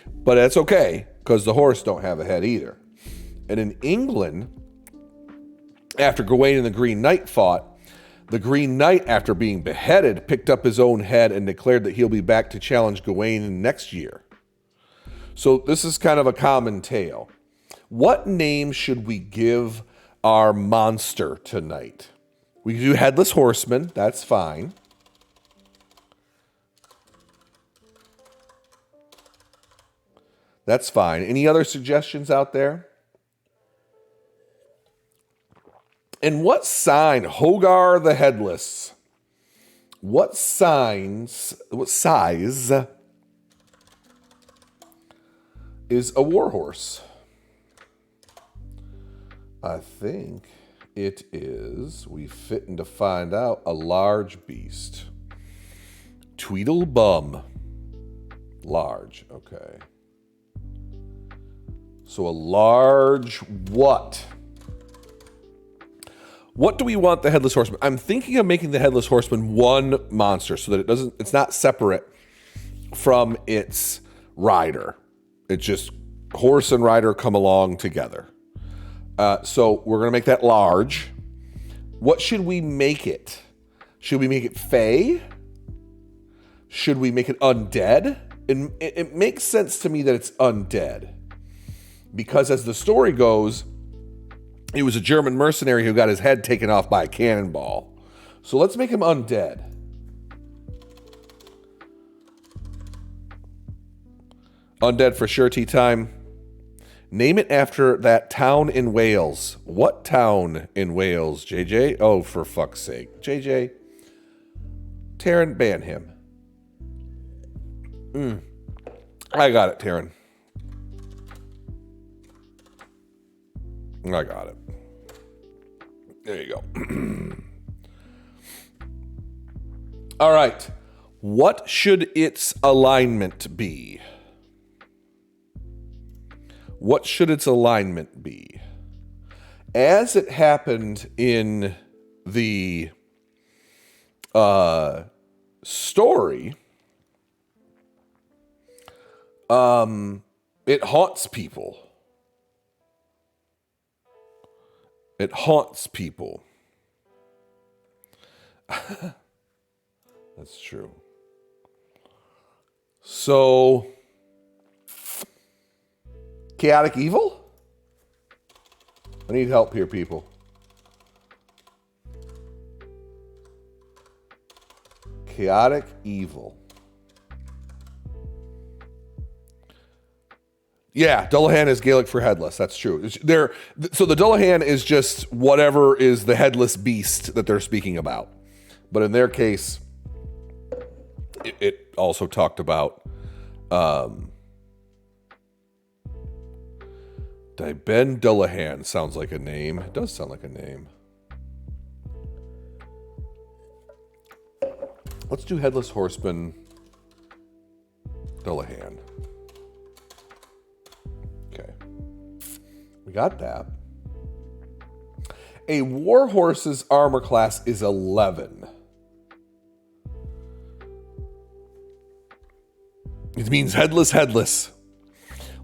but that's okay, because the horse don't have a head either. And in England, after Gawain and the Green Knight fought, the Green Knight, after being beheaded, picked up his own head and declared that he'll be back to challenge Gawain next year. So this is kind of a common tale. What name should we give our monster tonight? We can do Headless Horseman. That's fine. That's fine. Any other suggestions out there? And what sign, Hogar the Headless, what size is a warhorse? I think it is, we fitting to find out, a large beast. Tweedlebum. Large, okay. So a large what? What do we want the Headless Horseman? I'm thinking of making the Headless Horseman one monster so that it's not separate from its rider. It's just horse and rider come along together. So we're going to make that large. What should we make it? Should we make it fey? Should we make it undead? It makes sense to me that it's undead. Because as the story goes, he was a German mercenary who got his head taken off by a cannonball. So let's make him undead. Undead for sure, tea time. Name it after that town in Wales. What town in Wales, JJ? Oh, for fuck's sake. JJ, Taryn, ban him. I got it, Taryn. I got it. There you go. All right. What should its alignment be? What should its alignment be? As it happened in the story, it haunts people. It haunts people. That's true. So, chaotic evil? I need help here, people. Chaotic evil. Yeah, Dullahan is Gaelic for headless. That's true. So the Dullahan is just whatever is the headless beast that they're speaking about. But in their case, it also talked about Ben Dullahan sounds like a name. It does sound like a name. Let's do Headless Horseman Dullahan. Okay. We got that. A warhorse's armor class is 11. It means headless.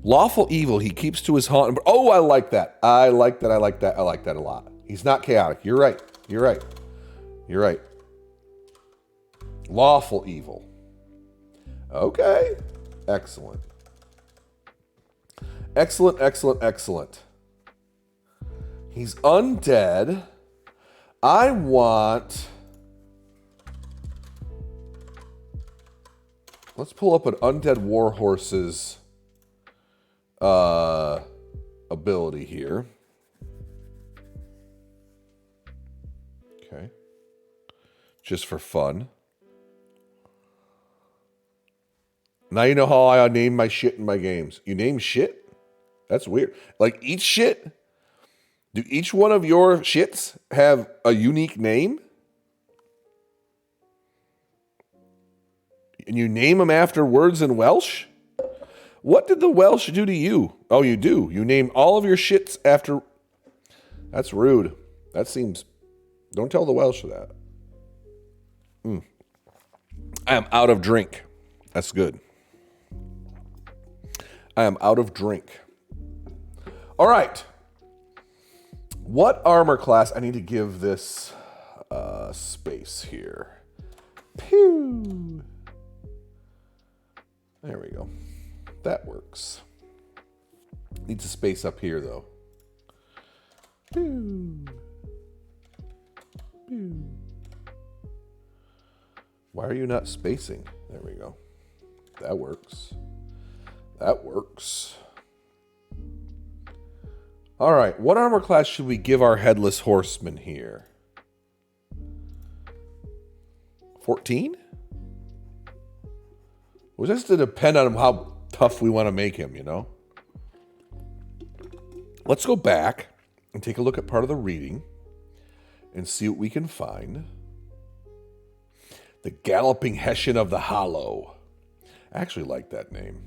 Lawful evil, he keeps to his haunt. Oh, I like that. I like that a lot. He's not chaotic. You're right. Lawful evil. Okay. Excellent. He's undead. I want... Let's pull up an undead warhorse's ability here. Okay. Just for fun. Now you know how I name my shit in my games. You name shit? That's weird. Like each shit? Do each one of your shits have a unique name? And you name them after words in Welsh? What did the Welsh do to you? Oh, you do. You name all of your shits after... That's rude. That seems... Don't tell the Welsh that. I am out of drink. That's good. I am out of drink. All right. What armor class? I need to give this space here. Pew. There we go. That works. Needs a space up here, though. Pew. Pew. Why are you not spacing? There we go. That works. That works. All right. What armor class should we give our headless horseman here? 14? Well, just to depend on how tough we want to make him, you know? Let's go back and take a look at part of the reading and see what we can find. The Galloping Hessian of the Hollow. I actually like that name.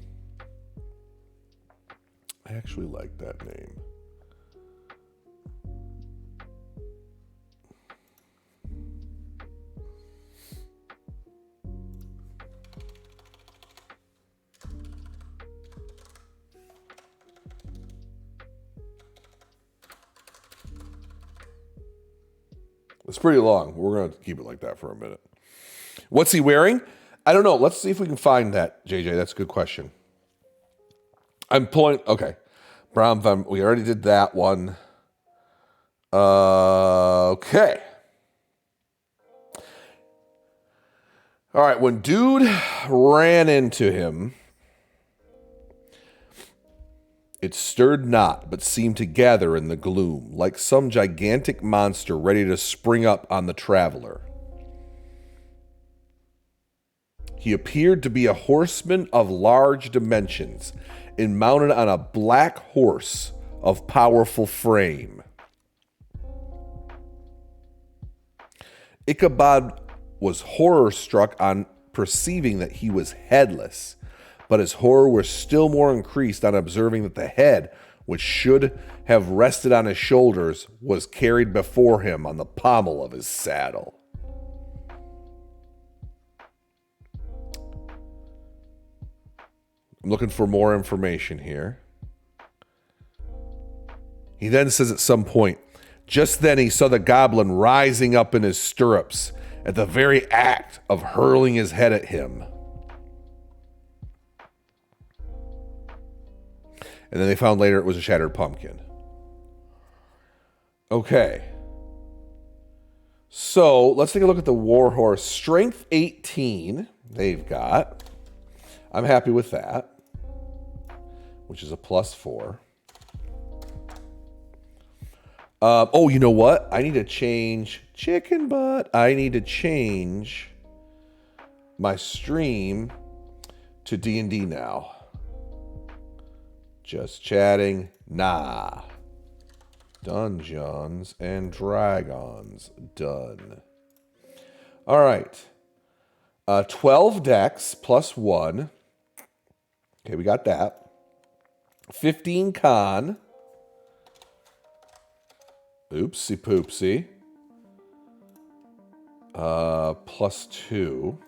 It's pretty long. We're going to keep it like that for a minute. What's he wearing? I don't know. Let's see if we can find that, JJ. That's a good question. I'm pulling... Okay. Brown, we already did that one. Okay. All right. When dude ran into him, it stirred not, but seemed to gather in the gloom, like some gigantic monster ready to spring up on the traveler. He appeared to be a horseman of large dimensions, and mounted on a black horse of powerful frame. Ichabod was horror-struck on perceiving that he was headless, but his horror was still more increased on observing that the head, which should have rested on his shoulders, was carried before him on the pommel of his saddle. I'm looking for more information here. He then says at some point, just then he saw the goblin rising up in his stirrups at the very act of hurling his head at him. And then they found later it was a shattered pumpkin. Okay. So let's take a look at the Warhorse. Strength 18 they've got. I'm happy with that, which is a +4. Oh, you know what? I need to change chicken butt. I need to change my stream to D&D now. Just chatting. Nah. Dungeons and Dragons. Done. All right. 12 dex +1. Okay, we got that. 15 con. Oopsie poopsie. +2.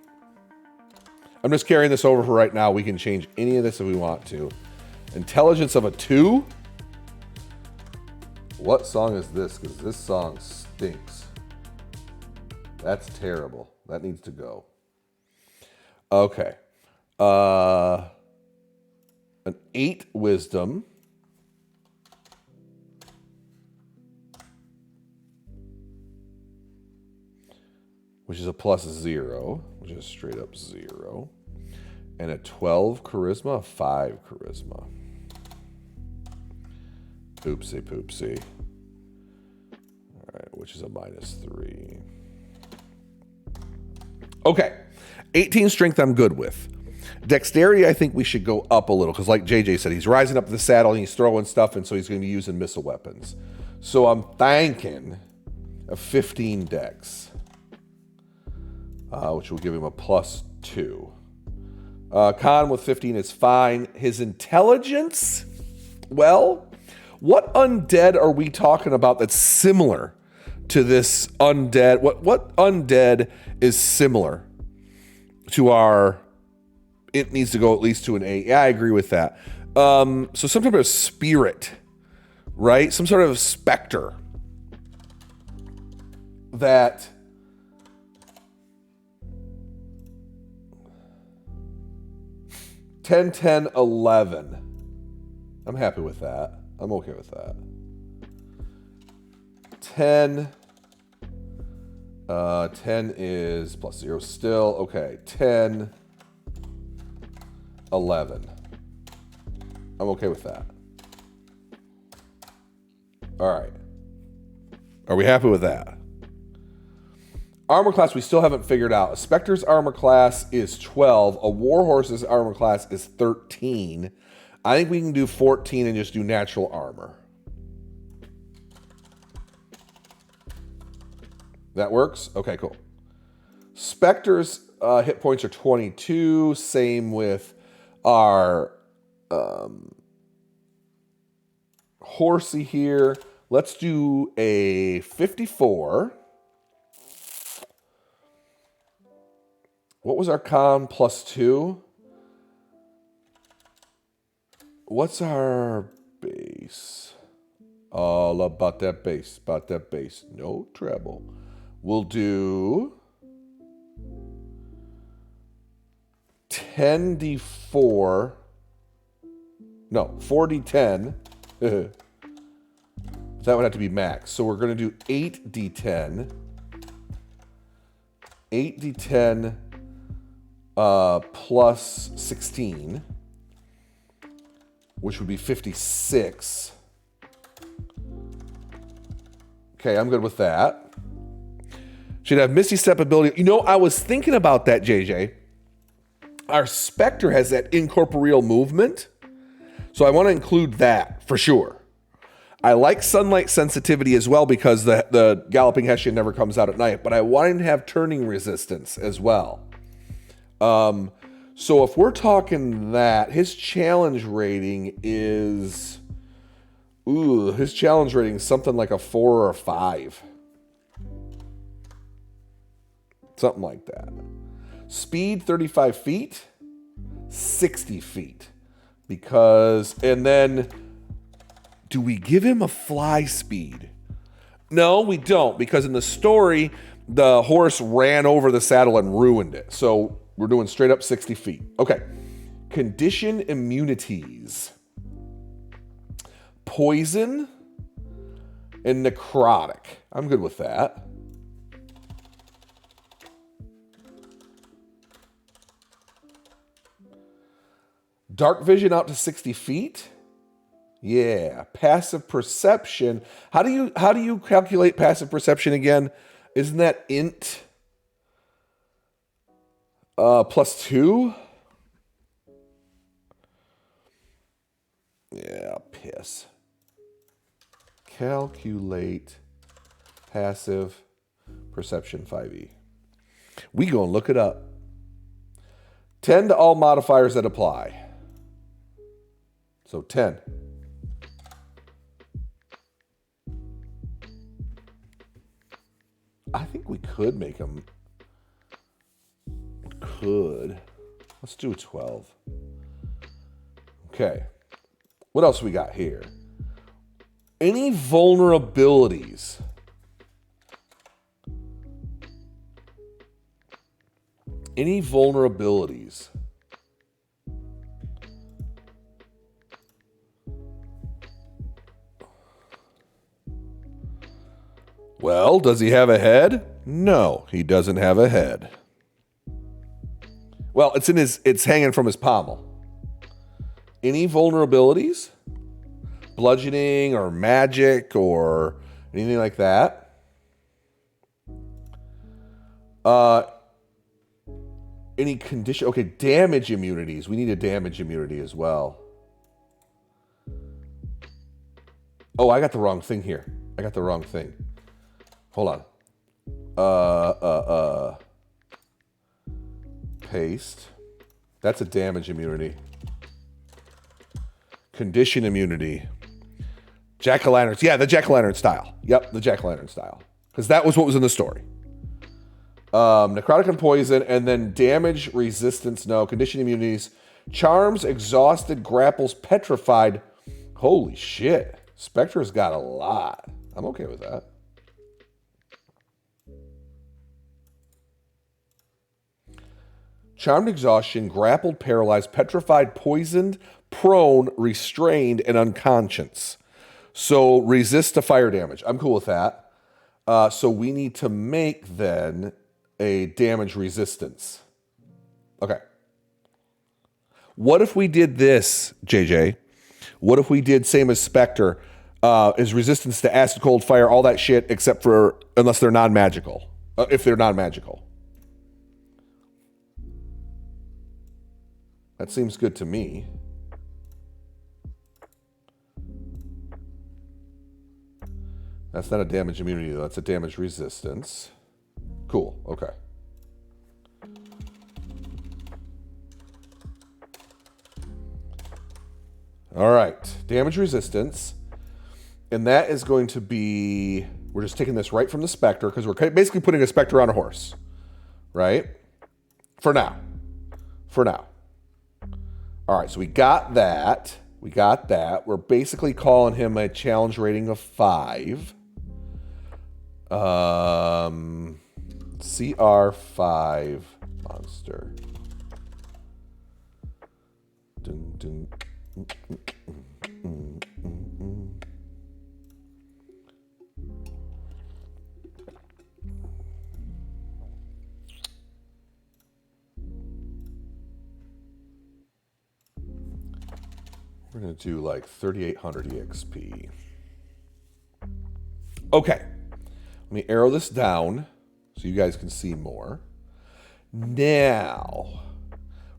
I'm just carrying this over for right now. We can change any of this if we want to. Intelligence of a 2. What song is this? Because this song stinks. That's terrible. That needs to go. Okay. An 8 wisdom. Which is a +0, which is straight up 0. And a 12 charisma, a 5 charisma. Oopsie poopsie. All right, which is a -3. Okay. 18 strength I'm good with. Dexterity, I think we should go up a little because like JJ said, he's rising up the saddle and he's throwing stuff, and so he's going to be using missile weapons. So I'm thinking a 15 dex, which will give him a +2. Con with 15 is fine. His intelligence, well, what undead are we talking about that's similar to this undead? What undead is similar to our... It needs to go at least to an 8. Yeah, I agree with that. So some type of spirit, right? Some sort of specter that... $10, $10, $11. I'm happy with that. I'm okay with that. 10. 10 is +0 still. Okay, 10, 11. I'm okay with that. All right. Are we happy with that? Armor class we still haven't figured out. A Spectre's armor class is 12. A Warhorse's armor class is 13. I think we can do 14 and just do natural armor. That works? Okay, cool. Spectre's hit points are 22. Same with our horsey here. Let's do a 54. What was our con +2? What's our base? All about that base, No trouble. We'll do 10d4. No, 4d10. That would have to be max. So we're going to do 8d10. 8d10 plus 16, which would be 56. Okay, I'm good with that. Should have Misty Step ability. You know, I was thinking about that, JJ. Our Spectre has that incorporeal movement, so I want to include that for sure. I like sunlight sensitivity as well because the Galloping Hessian never comes out at night, but I want him to have turning resistance as well. So if we're talking that, his challenge rating is... his challenge rating is something like a 4 or a 5. Something like that. Speed, 35 feet. 60 feet. Because... And then... Do we give him a fly speed? No, we don't. Because in the story, the horse ran over the saddle and ruined it. So we're doing straight up 60 feet. Okay. Condition immunities. Poison and necrotic. I'm good with that. Dark vision out to 60 feet. Yeah. Passive perception. How do you calculate passive perception again? Isn't that int +2? Yeah, piss. Calculate passive perception 5e. We gonna look it up. 10 to all modifiers that apply. So 10. I think we could make them. Could. Let's do 12. Okay. What else we got here? Any vulnerabilities? Any vulnerabilities? Well, does he have a head? No, he doesn't have a head. Well, it's hanging from his pommel. Any vulnerabilities? bludgeoning or magic or anything like that. Any condition. Okay, damage immunities. We need a damage immunity as well. Oh, I got the wrong thing here. I got the wrong thing. Hold on. Paste. That's a damage immunity. Condition immunity. Jack-o'-lanterns. Yeah, the jack-o'-lantern style. Yep, the jack-o'-lantern style. Because that was what was in the story. Necrotic and poison, and then damage, resistance, no. Condition immunities. Charms, exhausted, grapples, petrified. Holy shit. Spectre's got a lot. I'm okay with that. Charmed, exhaustion, grappled, paralyzed, petrified, poisoned, prone, restrained, and unconscious. So resist to fire damage. I'm cool with that. So we need to make then a damage resistance. Okay. What if we did this, JJ? What if we did same as Spectre, is resistance to acid, cold, fire, all that shit, except for unless they're non-magical. If they're non-magical. That seems good to me. That's not a damage immunity, though. That's a damage resistance. Cool. Okay. All right. Damage resistance. And that is going to be... We're just taking this right from the Spectre, because we're basically putting a Spectre on a horse. Right? For now. For now. All right, so we got that. We got that. We're basically calling him a challenge rating of 5. CR5 monster. Dun, dun, We're going to do like 3,800 EXP. Okay. Let me arrow this down so you guys can see more. Now,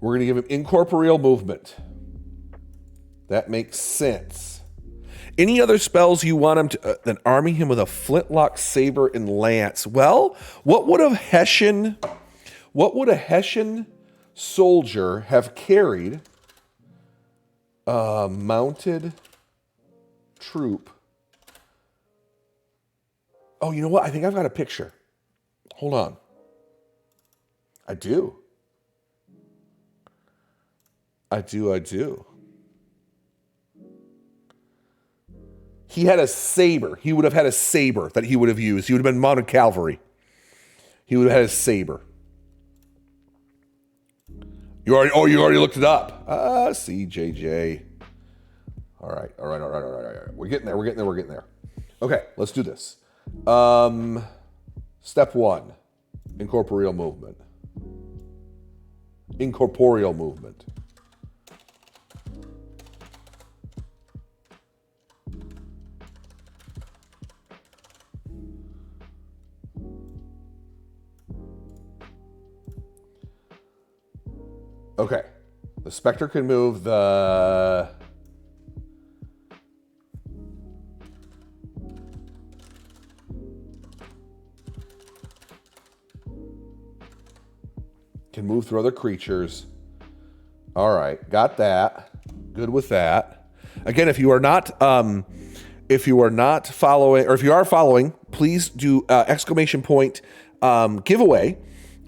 we're going to give him incorporeal movement. That makes sense. Any other spells you want him to... then arming him with a flintlock, saber, and lance. Well, what would a Hessian soldier have carried... mounted troop. Oh, you know what? I think I've got a picture. Hold on. I do. He had a saber. He would have had a saber that he would have used. He would have been mounted cavalry. He would have had a saber. You already looked it up. See, JJ. All right. We're getting there. Okay, let's do this. Step 1, incorporeal movement. Okay. The Spectre can move the... Can move through other creatures. All right. Got that. Good with that. Again, if you are not following, or if you are following, please do exclamation point giveaway.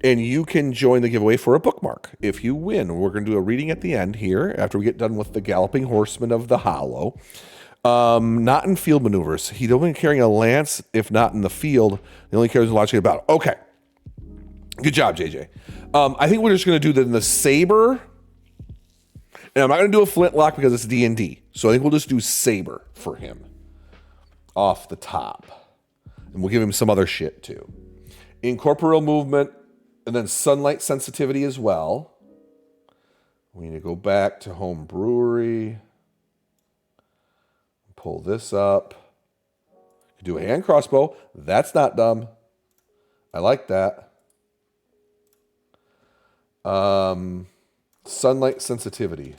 And you can join the giveaway for a bookmark if you win. We're going to do a reading at the end here after we get done with the Galloping Horseman of the Hollow. Not in field maneuvers. He'd only be carrying a lance if not in the field. He only carries a launching battle. Okay. Good job, JJ. I think we're just going to do the saber. And I'm not going to do a flintlock because it's D&D. So I think we'll just do saber for him off the top. And we'll give him some other shit too. Incorporeal movement. And then sunlight sensitivity as well. We need to go back to home brewery. Pull this up. Do a hand crossbow. That's not dumb. I like that. Sunlight sensitivity.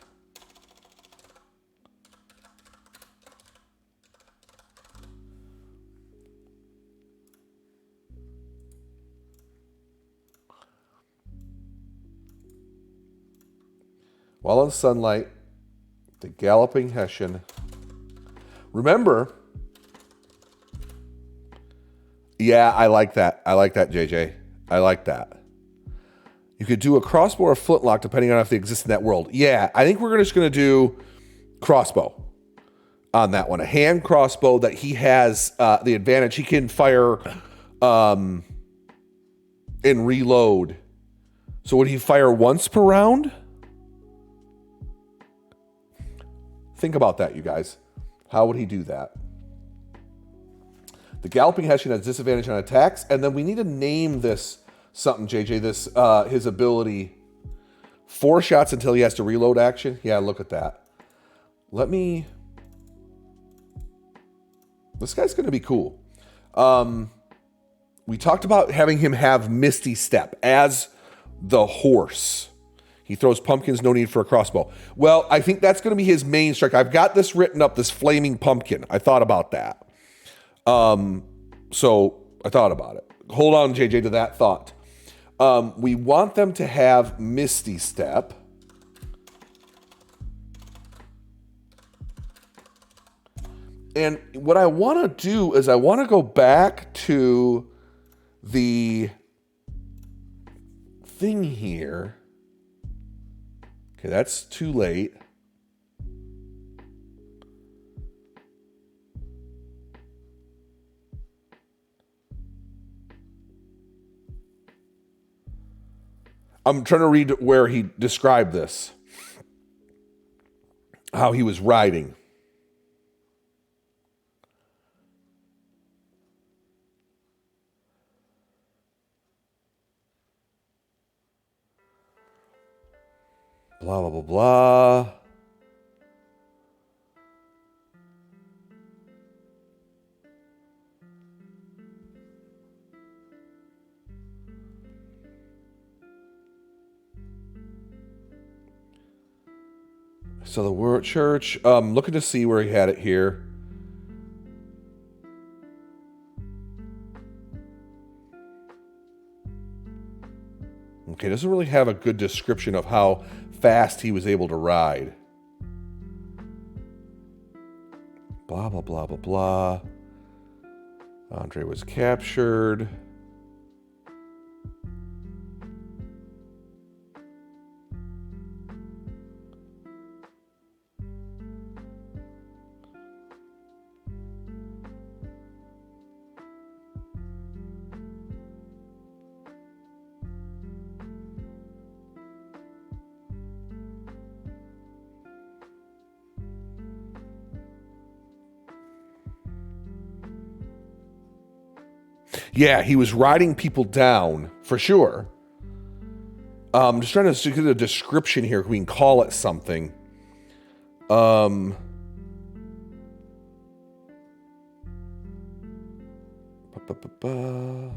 While in sunlight, the galloping Hessian. Remember, yeah, I like that. I like that, JJ. I like that. You could do a crossbow or a flintlock depending on if they exist in that world. Yeah, I think we're just going to do crossbow on that one. A hand crossbow that he has the advantage. He can fire and reload. So would he fire once per round? Think about that, you guys. How would he do that? The Galloping Hessian has disadvantage on attacks, and then we need to name this something, JJ. This his ability. 4 shots until he has to reload action. Yeah, look at that. This guy's going to be cool. We talked about having him have Misty Step as the horse. He throws pumpkins, no need for a crossbow. Well, I think that's going to be his main strike. I've got this written up, this flaming pumpkin. I thought about that. So I thought about it. Hold on, JJ, to that thought. We want them to have Misty Step. And what I want to do is I want to go back to the thing here. Okay, that's too late. I'm trying to read where he described this. How he was riding. Blah, blah, blah, blah. So the word church, looking to see where he had it here. Okay, doesn't really have a good description of how fast he was able to ride. Blah, blah, blah, blah, blah. Andre was captured. Yeah, he was riding people down, for sure. Just trying to get a description here. We can call it something. Ba, ba, ba, ba.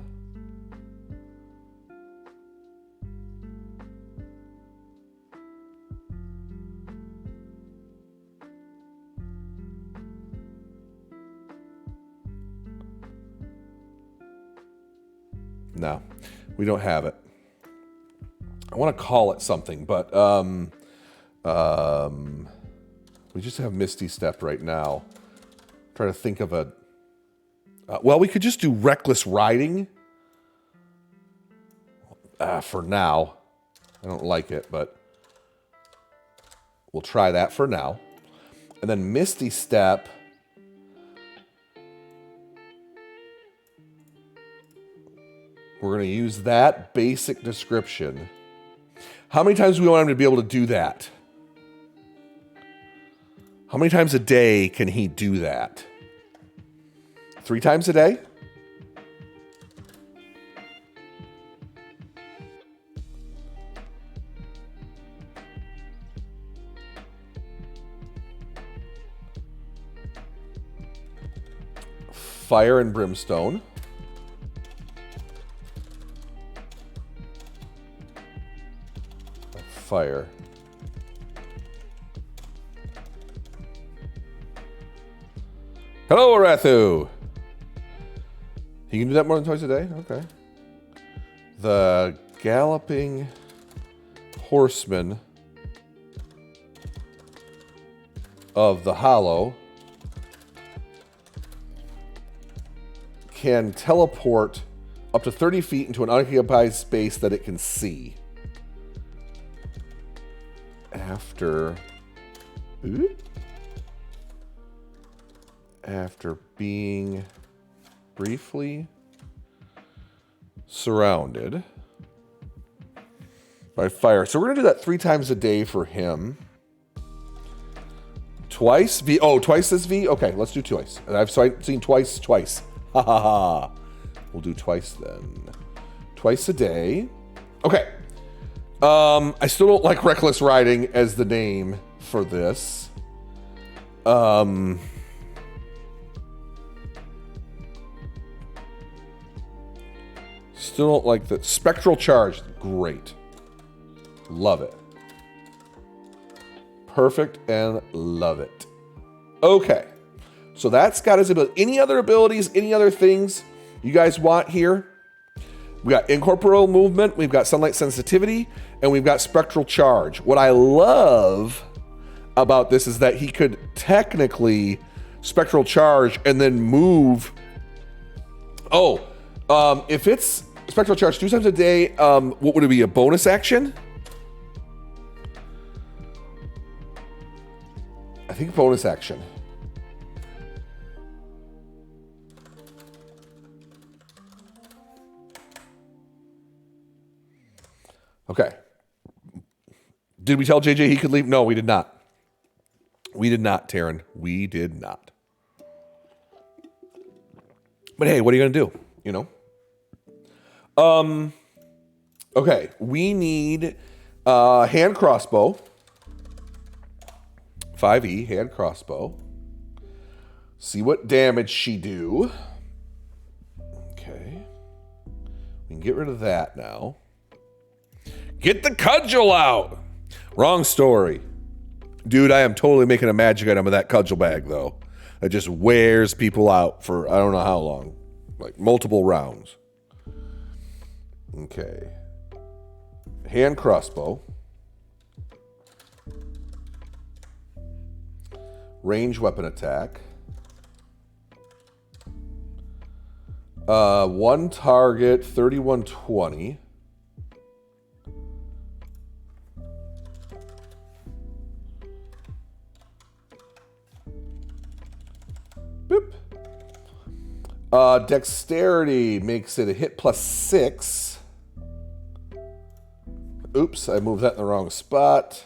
No, we don't have it. I want to call it something, but we just have Misty Step right now. Trying to think of a... well, we could just do Reckless Riding. For now. I don't like it, but we'll try that for now. And then Misty Step... We're going to use that basic description. How many times do we want him to be able to do that? How many times a day can he do that? 3 times a day? fire and brimstone. Fire. Hello, Arathu. You can do that more than twice a day? Okay. The Galloping Horseman of the Hollow can teleport up to 30 feet into an unoccupied space that it can see. After being briefly surrounded by fire. So we're going to do that 3 times a day for him. Twice V. Oh, twice this V? Okay, let's do twice. And I've seen twice. Ha ha ha. We'll do twice then. Twice a day. Okay. I still don't like Reckless Riding as the name for this. Still don't like the Spectral Charge. Great. Love it. Perfect and love it. Okay. So that's got his ability. Any other abilities, any other things you guys want here? We got Incorporeal Movement, we've got Sunlight Sensitivity, and we've got Spectral Charge. What I love about this is that he could technically Spectral Charge and then move. If it's Spectral Charge 2 times a day, what would it be, a bonus action? I think bonus action. Okay. Did we tell JJ he could leave? No, we did not. We did not, Taryn. We did not. But hey, what are you going to do? You know? Okay. We need hand crossbow. 5e, hand crossbow. See what damage she do. Okay. We can get rid of that now. Get the cudgel out! Wrong story. Dude, I am totally making a magic item of that cudgel bag, though. That just wears people out for I don't know how long. Like multiple rounds. Okay. Hand crossbow. Range weapon attack. One target, 3120. Boop. Dexterity makes it a hit plus 6. Oops, I moved that in the wrong spot.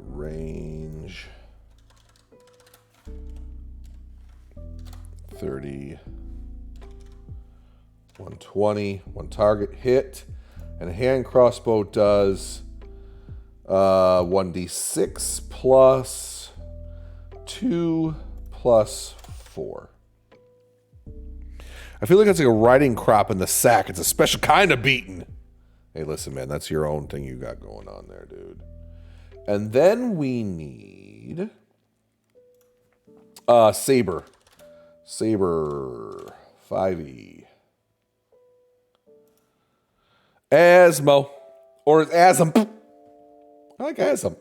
Range 30, 120, one target hit, and a hand crossbow does 1d6 plus 2 plus 4. I feel like that's like a riding crop in the sack. It's a special kind of beating. Hey, listen, man, that's your own thing you got going on there, dude. And then we need Saber. Saber 5e. Asmo. Or Asm. I like Asm.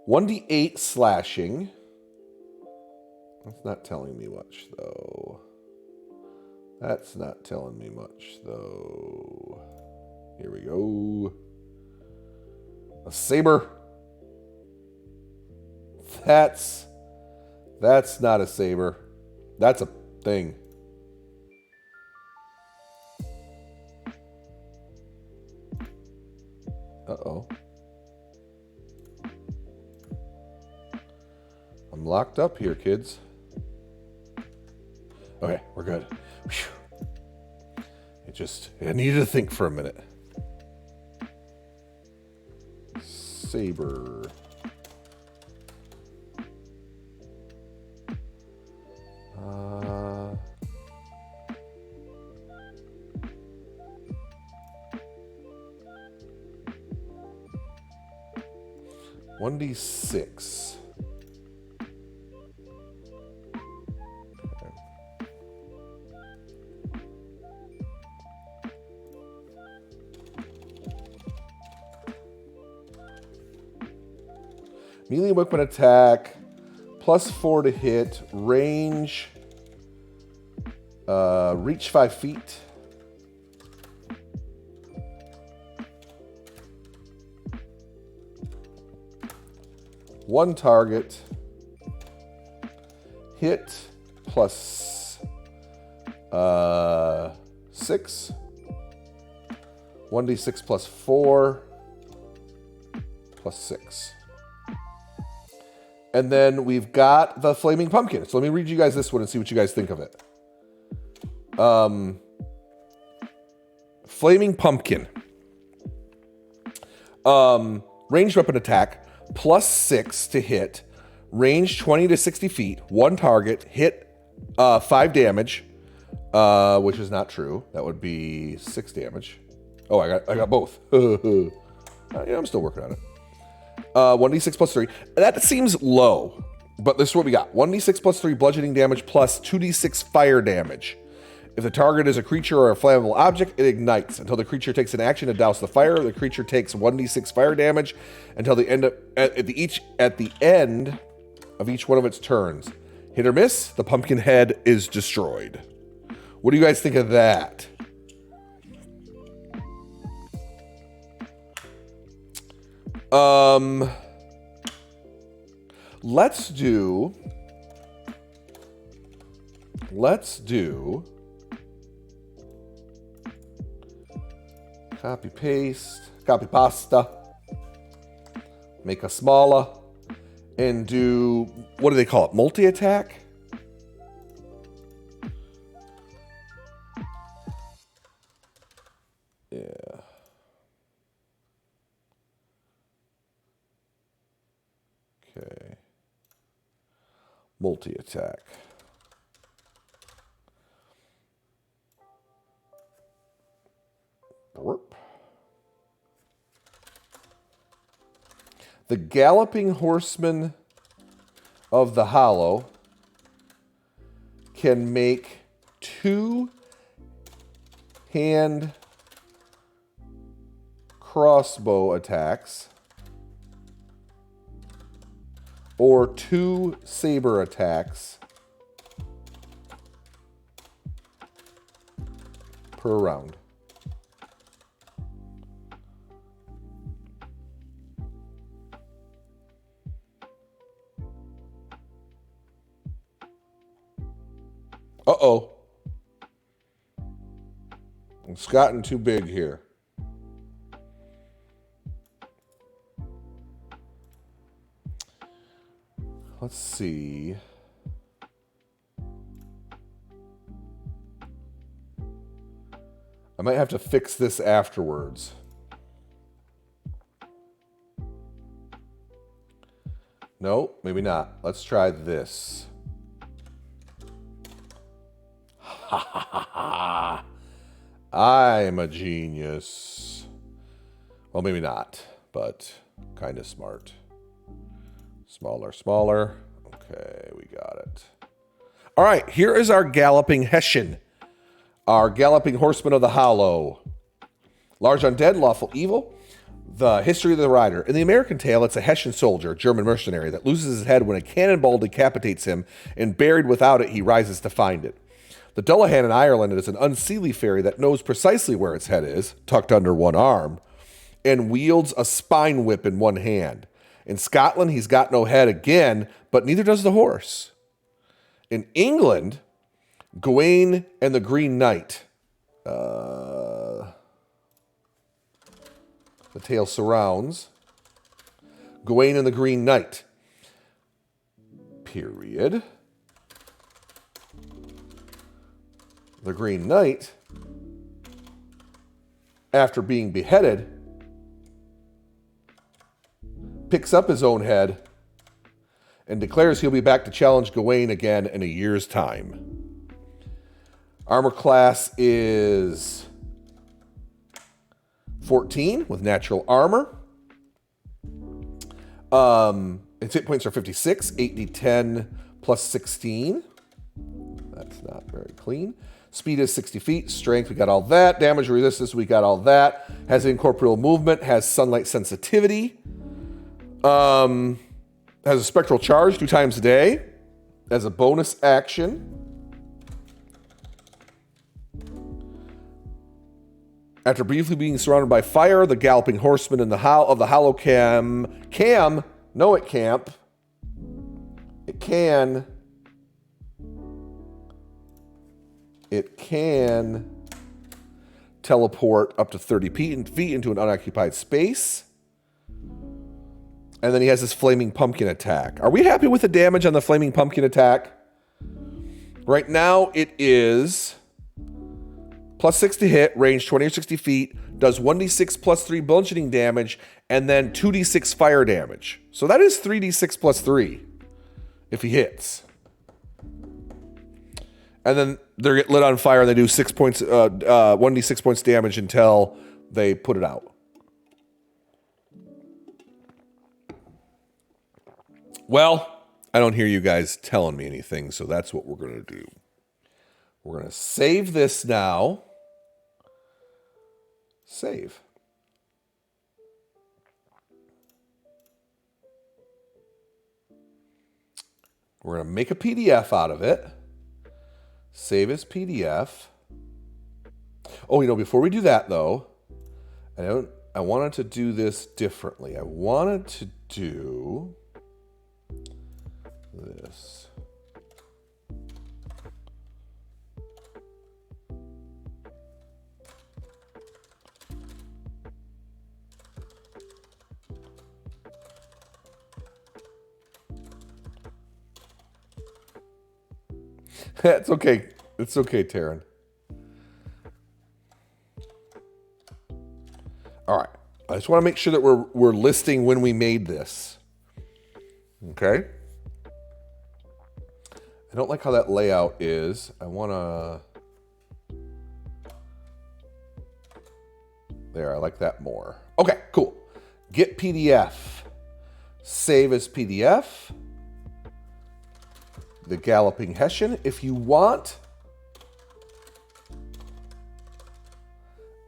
1d8 slashing. That's not telling me much, though. That's not telling me much, though. Here we go. A saber. That's not a saber. That's a thing. Uh-oh. I'm locked up here, kids. Okay, we're good. Whew. I needed to think for a minute. Saber. 1d6. Melee weapon attack, +4 to hit, range, reach 5 feet. One target, hit plus 6, 1d6 plus 4, plus 6. And then we've got the Flaming Pumpkin. So let me read you guys this one and see what you guys think of it. Flaming Pumpkin. Ranged weapon attack, +6 to hit, range 20 to 60 feet, one target, hit 5 damage, which is not true. That would be 6 damage. Oh, I got both. Yeah, I'm still working on it. 1d6 plus 3. That seems low, but this is what we got. 1d6 plus 3 bludgeoning damage plus 2d6 fire damage. If the target is a creature or a flammable object, it ignites. Until the creature takes an action to douse the fire, the creature takes 1d6 fire damage until the end at the end of each one of its turns. Hit or miss, the pumpkin head is destroyed. What do you guys think of that? Let's do copy paste, copy pasta, make a smaller, and do, what do they call it? Multi-attack? Yeah. Okay. Multi-attack. The Galloping Horseman of the Hollow can make 2 hand crossbow attacks or 2 saber attacks per round. Uh-oh. It's gotten too big here. Let's see. I might have to fix this afterwards. No, maybe not. Let's try this. Ha ha ha ha. I'm a genius. Well, maybe not, but kind of smart. Smaller, smaller. Okay, we got it. All right, here is our Galloping Hessian. Our Galloping Horseman of the Hollow. Large undead, lawful evil. The history of the rider. In the American tale, it's a Hessian soldier, German mercenary, that loses his head when a cannonball decapitates him, and buried without it, he rises to find it. The Dullahan in Ireland is an unseelie fairy that knows precisely where its head is, tucked under one arm, and wields a spine whip in one hand. In Scotland, he's got no head again, but neither does the horse. In England, Gawain and the Green Knight. The tale surrounds Gawain and the Green Knight. Period. The Green Knight, after being beheaded, picks up his own head and declares he'll be back to challenge Gawain again in a year's time. Armor class is 14 with natural armor. Its hit points are 56, 8d10 plus 16. That's not very clean. Speed is 60 feet. Strength, we got all that. Damage resistance, we got all that. Has incorporeal movement. Has sunlight sensitivity. Has a spectral charge 2 times a day. As a bonus action. After briefly being surrounded by fire, the galloping horseman in the hollow can teleport up to 30 feet into an unoccupied space. And then he has this flaming pumpkin attack. Are we happy with the damage on the flaming pumpkin attack? Right now it is plus 6 to hit, range 20 or 60 feet, does 1d6 plus 3 bludgeoning damage, and then 2d6 fire damage. So that is 3d6 plus 3 if he hits. And then they get lit on fire and they do 6 points, 1d6 points damage until they put it out. Well, I don't hear you guys telling me anything, so that's what we're going to do. We're going to save this now. Save. We're going to make a PDF out of it. Save as PDF. Oh, before we do that, though, I wanted to do this differently. I wanted to do this. It's okay. It's okay, Taryn. All right. I just want to make sure that we're listing when we made this. Okay. I don't like how that layout is. I want to... There, I like that more. Okay, cool. Get PDF. Save as PDF. The Galloping Hessian. If you want...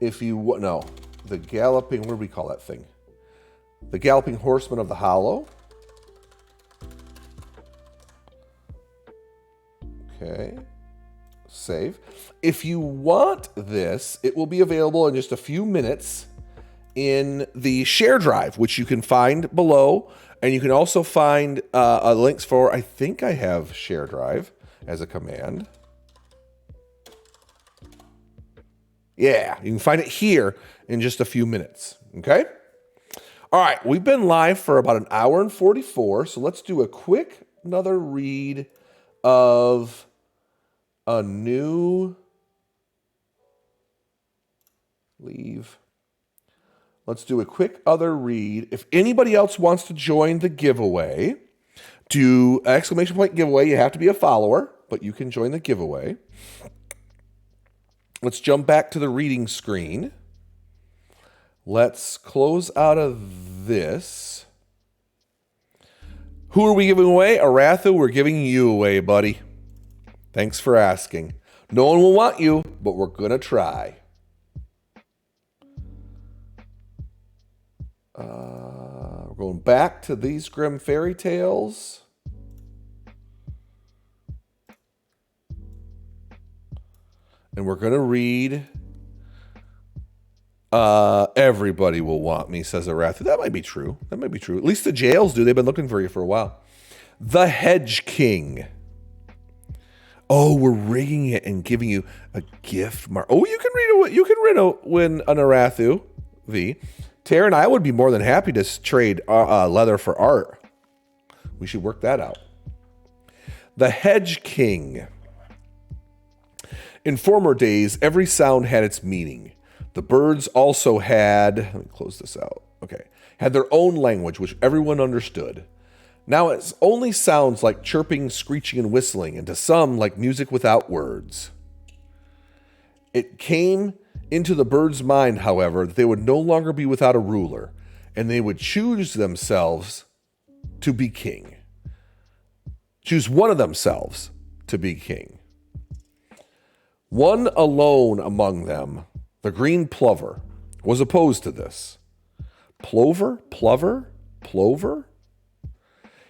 No. The Galloping... What do we call that thing? The Galloping Horseman of the Hollow. Okay. Save. If you want this, it will be available in just a few minutes in the share drive, which you can find below. And you can also find links for, I think I have share drive as a command. Yeah, you can find it here in just a few minutes. Okay? All right, we've been live for about an hour and 44. So let's do another read of a new leave. Let's do a quick other read. If anybody else wants to join the giveaway, do exclamation point giveaway. You have to be a follower, but you can join the giveaway. Let's jump back to the reading screen. Let's close out of this. Who are we giving away? Arathu, we're giving you away, buddy. Thanks for asking. No one will want you, but we're going to try. We're going back to these Grimm fairy tales. And we're going to read Everybody Will Want Me, says Arathu. That might be true. That might be true. At least the jails do. They've been looking for you for a while. The Hedge King. Oh, we're rigging it and giving you a gift mark. Oh, you can win an Arathu V. Tara and I would be more than happy to trade leather for art. We should work that out. The Hedge King. In former days, every sound had its meaning. The birds also had, let me close this out. Okay. Had their own language, which everyone understood. Now it only sounds like chirping, screeching, and whistling, and to some like music without words. It came into the birds' mind, however, that they would no longer be without a ruler, and they would choose themselves to be king. Choose one of themselves to be king. One alone among them, the green plover, was opposed to this. Plover?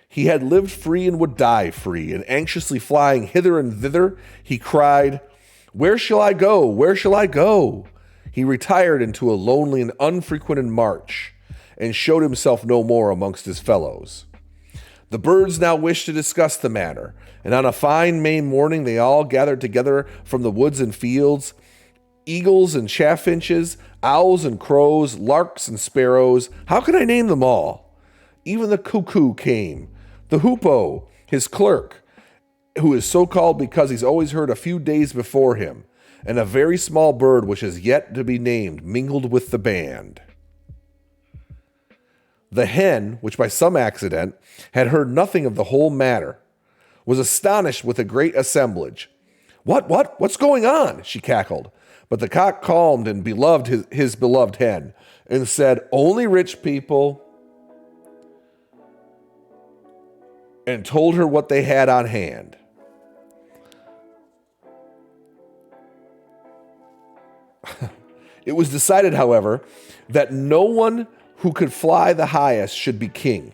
He had lived free and would die free, and anxiously flying hither and thither, he cried, "Where shall I go? Where shall I go?" He retired into a lonely and unfrequented march, and showed himself no more amongst his fellows. The birds now wished to discuss the matter, and on a fine May morning they all gathered together from the woods and fields, eagles and chaffinches, owls and crows, larks and sparrows. How can I name them all? Even the cuckoo came, the hoopoe, his clerk, who is so called because he's always heard a few days before him, and a very small bird which is yet to be named mingled with the band. The hen, which by some accident had heard nothing of the whole matter, was astonished with a great assemblage. What's going on?" she cackled. But the cock calmed and beloved his beloved hen, and said, "Only rich people," and told her what they had on hand. It was decided, however, that no one who could fly the highest should be king.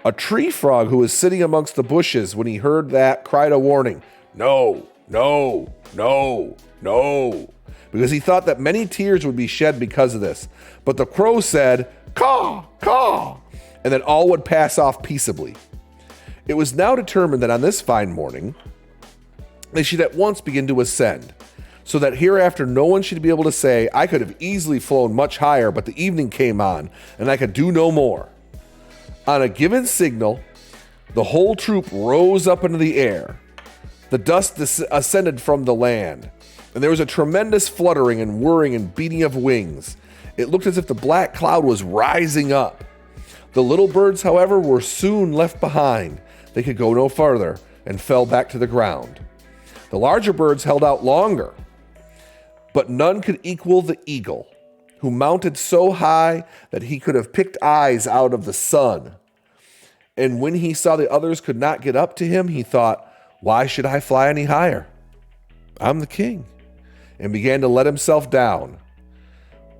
A tree frog who was sitting amongst the bushes when he heard that cried a warning, "No, no, no, no," because he thought that many tears would be shed because of this. But the crow said, "Caw, caw," and that all would pass off peaceably. It was now determined that on this fine morning they should at once begin to ascend, so that hereafter no one should be able to say, "I could have easily flown much higher, but the evening came on, and I could do no more." On a given signal, the whole troop rose up into the air. The dust ascended from the land, and there was a tremendous fluttering and whirring and beating of wings. It looked as if the black cloud was rising up. The little birds, however, were soon left behind. They could go no farther and fell back to the ground. The larger birds held out longer, but none could equal the eagle, who mounted so high that he could have picked eyes out of the sun. And when he saw the others could not get up to him, he thought, "Why should I fly any higher? I'm the king," and began to let himself down.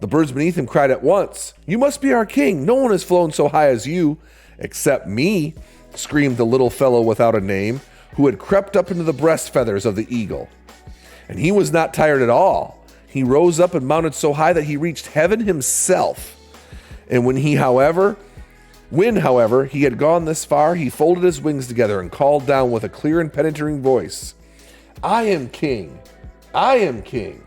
The birds beneath him cried at once, "You must be our king. No one has flown so high as you." "Except me," screamed the little fellow without a name, who had crept up into the breast feathers of the eagle. And he was not tired at all. He rose up and mounted so high that he reached heaven himself. And when however, he had gone this far, he folded his wings together and called down with a clear and penetrating voice, "I am king. I am king."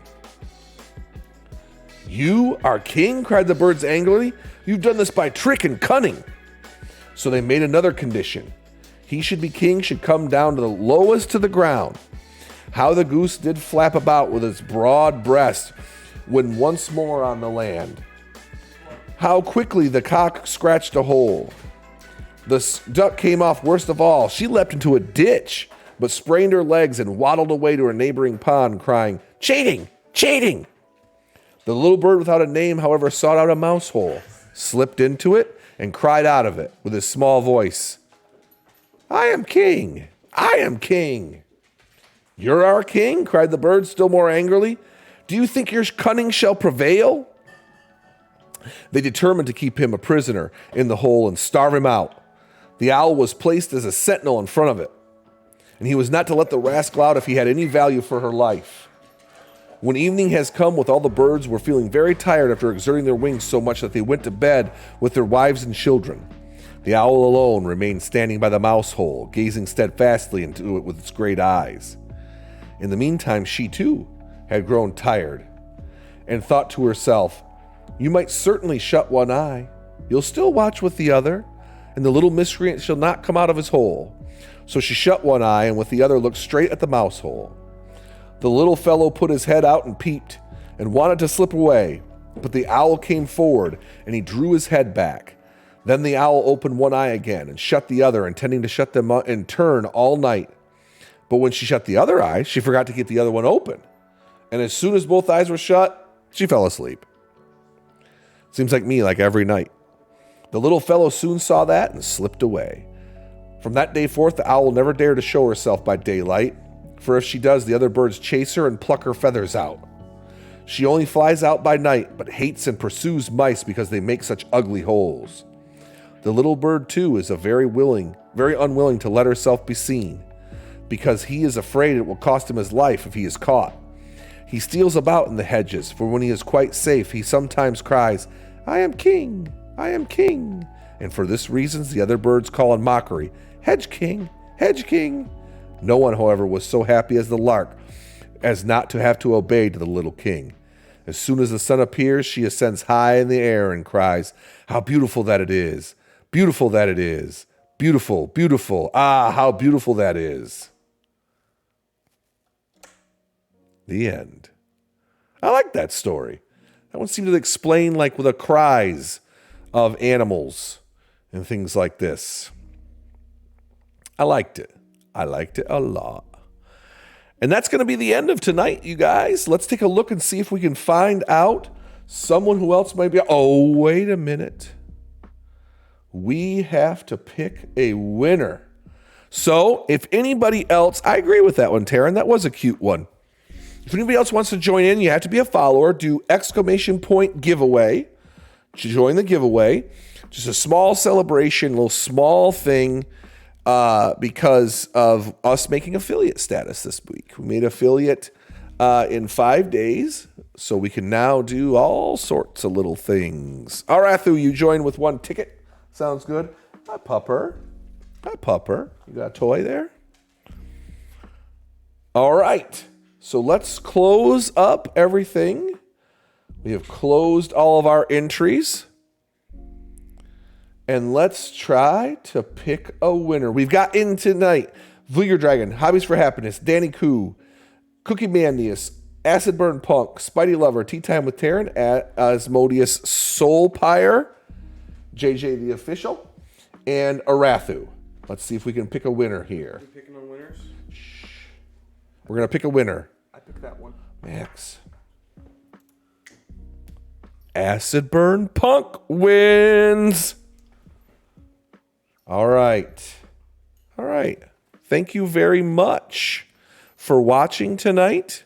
"You are king?" cried the birds angrily. "You've done this by trick and cunning." So they made another condition. He should be king, should come down to the lowest to the ground. How the goose did flap about with its broad breast when once more on the land. How quickly the cock scratched a hole. The duck came off worst of all. She leapt into a ditch, but sprained her legs and waddled away to a neighboring pond, crying, "Cheating! Cheating!" The little bird without a name, however, sought out a mouse hole, slipped into it, and cried out of it with his small voice, "I am king! I am king!" "You're our king?" cried the bird still more angrily. "Do you think your cunning shall prevail?" They determined to keep him a prisoner in the hole and starve him out. The owl was placed as a sentinel in front of it, and he was not to let the rascal out if he had any value for her life. When evening has come, with all the birds were feeling very tired after exerting their wings so much that they went to bed with their wives and children. The owl alone remained standing by the mouse hole, gazing steadfastly into it with its great eyes. In the meantime, she too had grown tired, and thought to herself, "You might certainly shut one eye. You'll still watch with the other, and the little miscreant shall not come out of his hole." So she shut one eye, and with the other looked straight at the mouse hole. The little fellow put his head out and peeped, and wanted to slip away, but the owl came forward, and he drew his head back. Then the owl opened one eye again, and shut the other, intending to shut them in turn all night. But when she shut the other eye, she forgot to keep the other one open. And as soon as both eyes were shut, she fell asleep. Seems like me, like every night. The little fellow soon saw that and slipped away. From that day forth, the owl never dared to show herself by daylight, for if she does, the other birds chase her and pluck her feathers out. She only flies out by night, but hates and pursues mice because they make such ugly holes. The little bird, too, is very unwilling to let herself be seen, because he is afraid it will cost him his life if he is caught. He steals about in the hedges, for when he is quite safe, he sometimes cries, "I am king, I am king." And for this reason, the other birds call in mockery, "Hedge king, hedge king." No one, however, was so happy as the lark as not to have to obey to the little king. As soon as the sun appears, she ascends high in the air and cries, "How beautiful that it is! Beautiful that it is! Beautiful, beautiful! Ah, how beautiful that is!" The end. I like that story. That one seemed to explain like with the cries of animals and things like this. I liked it. I liked it a lot. And that's going to be the end of tonight, you guys. Let's take a look and see if we can find out someone who else might be. Oh, wait a minute. We have to pick a winner. So if anybody else, I agree with that one, Taryn. That was a cute one. If anybody else wants to join in, you have to be a follower. Do ! Giveaway to join the giveaway. Just a small celebration, a little small thing because of us making affiliate status this week. We made affiliate in 5 days, so we can now do all sorts of little things. Arathu, you join with 1 ticket. Sounds good. Hi, Pupper. Hi, Pupper. You got a toy there? All right. So let's close up everything. We have closed all of our entries. And let's try to pick a winner. We've got in tonight Vliger Dragon, Hobbies for Happiness, Danny Koo, Cookie Mandius, Acid Burn Punk, Spidey Lover, Tea Time with Taryn, Asmodeus Soulpire, JJ the Official, and Arathu. Let's see if we can pick a winner here. Are we picking on winners? We're going to pick a winner. I picked that one. Max. Acid Burn Punk wins. All right. All right. Thank you very much for watching tonight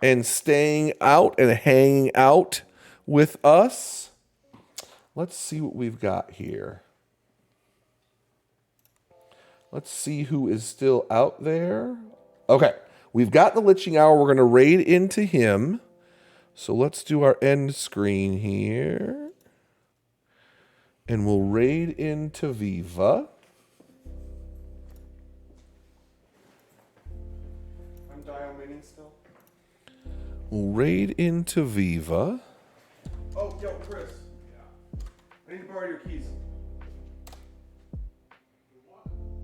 and staying out and hanging out with us. Let's see what we've got here. Let's see who is still out there. Okay. We've got the Liching Hour. We're going to raid into him. So let's do our end screen here. And we'll raid into Viva. I'm dial mining still. We'll raid into Viva. Oh, yo, Chris. Yeah. I need to borrow your keys.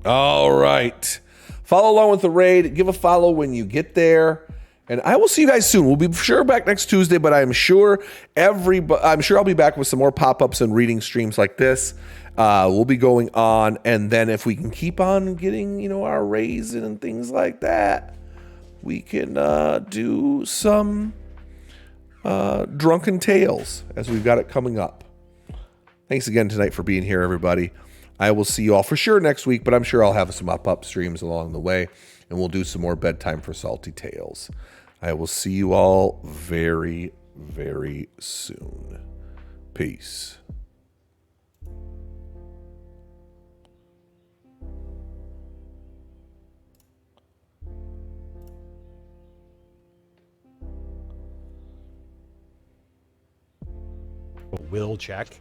All right. Follow along with the raid. Give a follow when you get there. And I will see you guys soon. We'll be sure back next Tuesday, but I'm sure I'll be back with some more pop-ups and reading streams like this. We'll be going on, and then if we can keep on getting, our raise and things like that, we can do some drunken tales as we've got it coming up. Thanks again tonight for being here, everybody. I will see you all for sure next week, but I'm sure I'll have some up streams along the way, and we'll do some more bedtime for Salty Tales. I will see you all very, very soon. Peace. Will check.